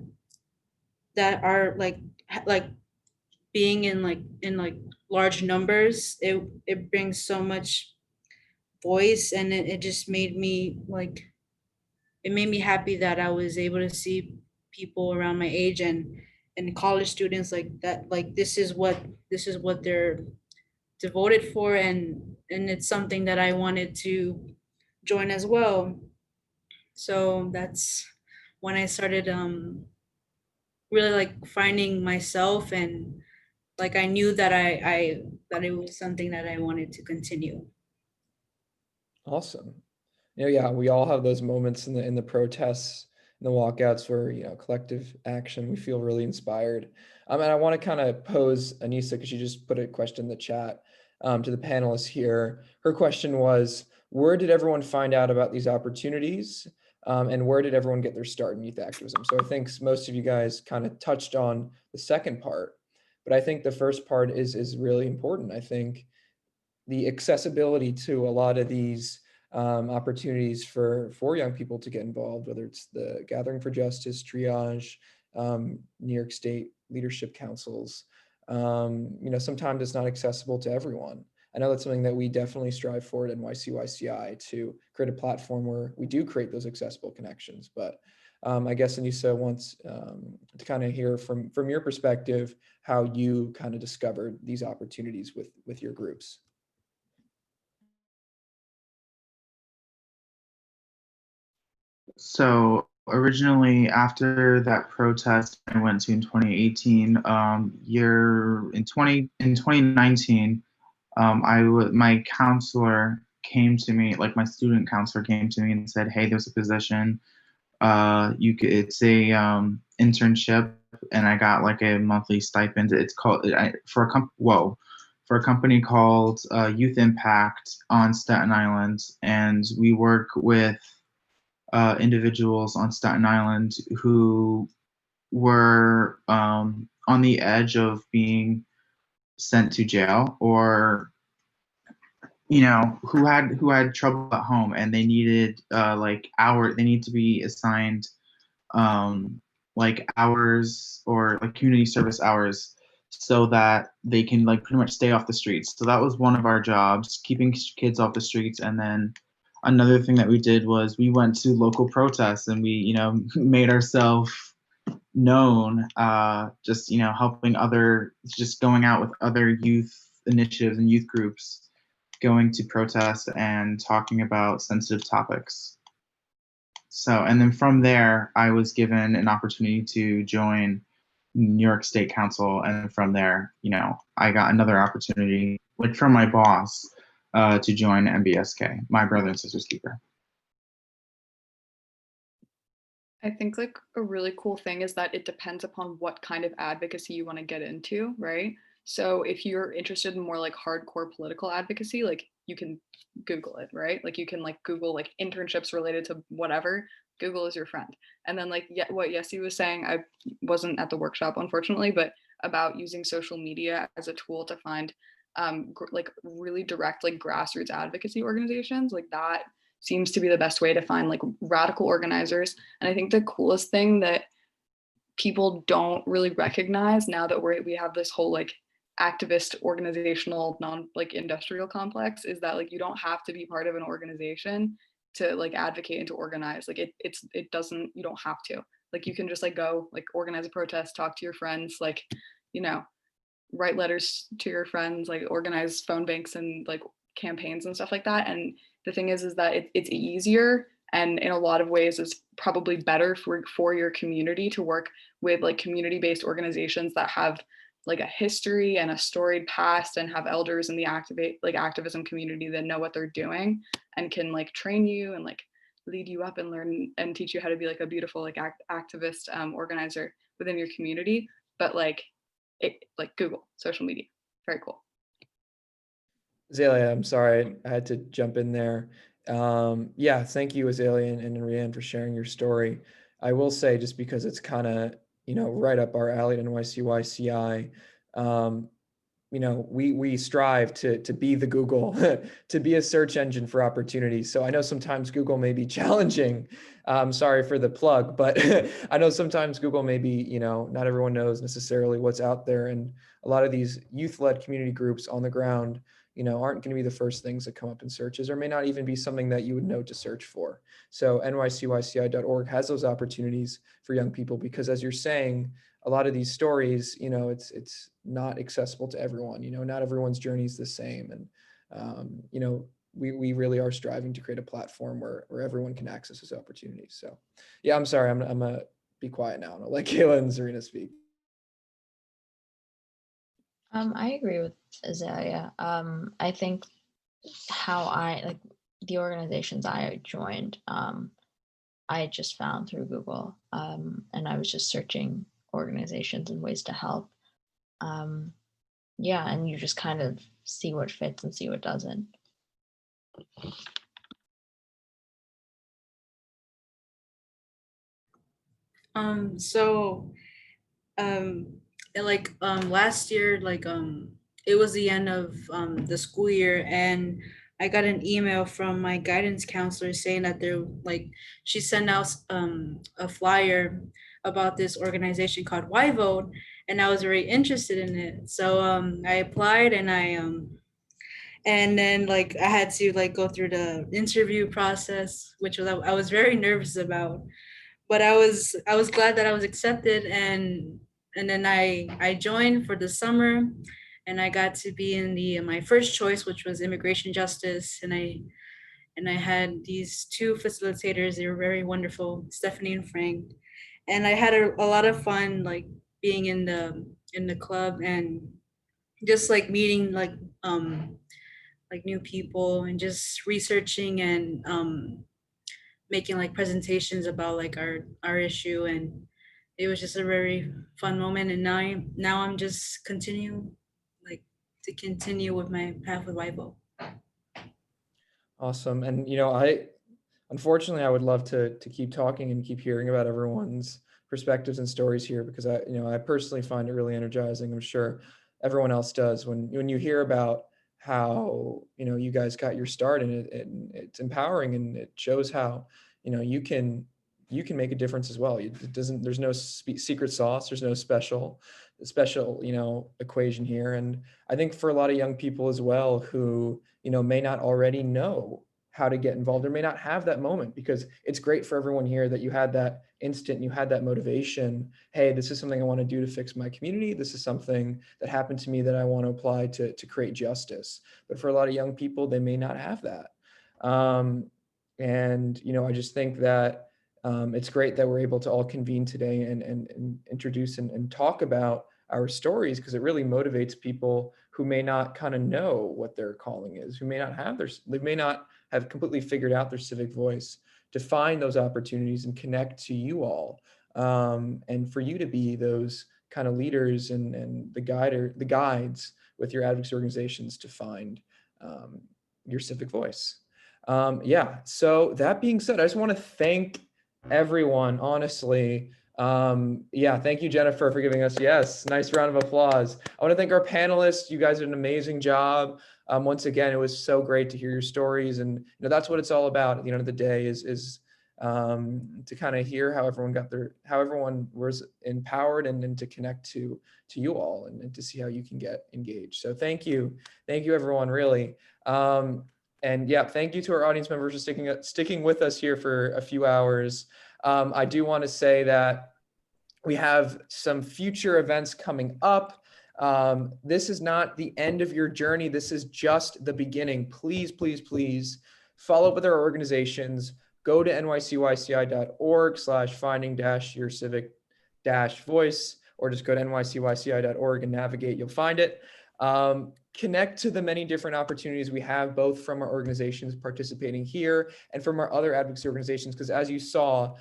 are like being in like large numbers, it brings so much voice, and it just made me like it made me happy that I was able to see people around my age and college students like that, like this is what they're devoted for, and it's something that I wanted to join as well. So that's when I started really like finding myself, and like I knew that I that it was something that I wanted to continue. Awesome. You know, yeah, we all have those moments in the protests and the walkouts where, you know, collective action, we feel really inspired. And I want to kind of pose Anissa, because she just put a question in the chat to the panelists here. Her question was, where did everyone find out about these opportunities? And where did everyone get their start in youth activism? So I think most of you guys kind of touched on the second part, but I think the first part is really important. I think the accessibility to a lot of these opportunities for young people to get involved, whether it's the Gathering for Justice, Triage, New York State leadership councils. You know, sometimes it's not accessible to everyone. I know that's something that we definitely strive for at NYC YCI, to create a platform where we do create those accessible connections. But I guess Anissa wants to kind of hear from your perspective how you kind of discovered these opportunities with your groups. So originally, after that protest I went to in 2018, in 2019, my counselor came to me, like my student counselor came to me and said, "Hey, there's a position. It's a internship, and I got like a monthly stipend. It's called for a company called Youth Impact on Staten Island, and we work with individuals on Staten Island who were on the edge of being sent to jail, or you know, who had trouble at home, and they needed they need to be assigned like hours, or like community service hours, so that they can like pretty much stay off the streets. So that was one of our jobs, keeping kids off the streets. And then another thing that we did was we went to local protests, and we, you know, made ourselves known, just, you know, just going out with other youth initiatives and youth groups, going to protests and talking about sensitive topics. So, and then from there, I was given an opportunity to join New York State Council. And from there, you know, I got another opportunity, like from my boss, to join MBSK, My Brother and Sister's Keeper? I think like a really cool thing is that it depends upon what kind of advocacy you want to get into, right? So if you're interested in more like hardcore political advocacy, like you can Google it, right? Like you can like Google like internships related to whatever. Google is your friend. And then like what Yessie was saying, I wasn't at the workshop unfortunately, but about using social media as a tool to find like really direct like grassroots advocacy organizations, like that seems to be the best way to find like radical organizers. And I think the coolest thing that people don't really recognize now that we have this whole like activist organizational non like industrial complex is that like you don't have to be part of an organization to like advocate and to organize. Like it doesn't, you don't have to. Like you can just like go like organize a protest, talk to your friends, like, you know, write letters to your friends, like organize phone banks and like campaigns and stuff like that. And the thing is that it's easier and in a lot of ways it's probably better for your community to work with like community-based organizations that have like a history and a storied past and have elders in the activism community that know what they're doing and can like train you and like lead you up and learn and teach you how to be like a beautiful like activist organizer within your community. But like Google social media, very cool. Azalea, I'm sorry, I had to jump in there. Yeah, thank you, Azalea and Rianne, for sharing your story. I will say, just because it's kind of, right up our alley at NYCYCI, we strive to be the Google, to be a search engine for opportunities. So I know sometimes Google may be challenging. Sorry for the plug, but I know sometimes Google may be, not everyone knows necessarily what's out there. And a lot of these youth-led community groups on the ground, aren't going to be the first things that come up in searches, or may not even be something that you would know to search for. So nycyci.org has those opportunities for young people, because as you're saying, a lot of these stories, it's not accessible to everyone. Not everyone's journey is the same. And, we really are striving to create a platform where everyone can access those opportunities. So yeah, I'm sorry, I'm gonna be quiet now and I'll let Kayla and Zarina speak. I agree with Azalea. I think how I like the organizations I joined, I just found through Google, and I was just searching organizations and ways to help. Yeah, and you just kind of see what fits and see what doesn't. Last year, it was the end of the school year, and I got an email from my guidance counselor saying that she sent out a flyer about this organization called Why Vote, and I was very interested in it. So I applied, and then I had to go through the interview process, which I was very nervous about, but I was glad that I was accepted, and then I joined for the summer, and I got to be in my first choice, which was immigration justice, and I had these two facilitators. They were very wonderful, Stephanie and Frank, and I had a lot of fun being in the club and just meeting new people and just researching and making presentations about our issue, and it was just a very fun moment. And now I'm just continue with my path with YVO. Awesome. And unfortunately I would love to keep talking and keep hearing about everyone's perspectives and stories here, because I personally find it really energizing. I'm sure everyone else does when you hear about how you guys got your start, and it's empowering, and it shows how you can make a difference as well. There's no secret sauce, there's no special equation here. And I think for a lot of young people as well who may not already know how to get involved, or may not have that moment, because it's great for everyone here that you had that instant, you had that motivation. Hey, this is something I want to do to fix my community. This is something that happened to me that I want to apply to create justice. But for a lot of young people, they may not have that. And I just think that it's great that we're able to all convene today and introduce and talk about our stories, because it really motivates people who may not kind of know what their calling is, who may not have they may not have completely figured out their civic voice, to find those opportunities and connect to you all, and for you to be those kind of leaders and the guides with your advocacy organizations to find your civic voice. Yeah, so that being said, I just want to thank everyone, honestly. Yeah, thank you, Jennifer, for giving us, yes, nice round of applause. I want to thank our panelists. You guys did an amazing job. Once again, it was so great to hear your stories, and that's what it's all about at the end of the day, is to kind of hear how everyone was empowered, and to connect to you all, and to see how you can get engaged. So thank you everyone, really. And yeah, thank you to our audience members for sticking with us here for a few hours. I do want to say that we have some future events coming up. This is not the end of your journey. This is just the beginning. Please, please, please follow up with our organizations. Go to nycyci.org/finding-your-civic-voice, or just go to nycyci.org and navigate. You'll find it. Connect to the many different opportunities we have, both from our organizations participating here and from our other advocacy organizations, because as you saw,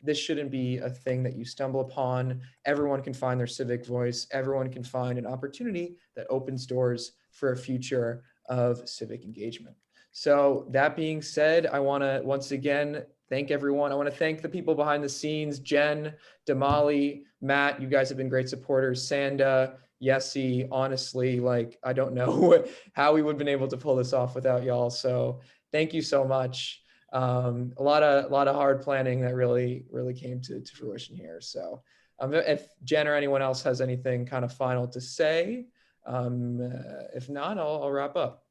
this shouldn't be a thing that you stumble upon. Everyone can find their civic voice. Everyone can find an opportunity that opens doors for a future of civic engagement. So that being said, I want to once again thank everyone. I want to thank the people behind the scenes, Jen, Damali, Matt, you guys have been great supporters, Sanda, Yessie, honestly, like, I don't know how we would have been able to pull this off without y'all. So thank you so much. A lot of hard planning that really came to fruition here. So if Jen or anyone else has anything kind of final to say, if not, I'll wrap up.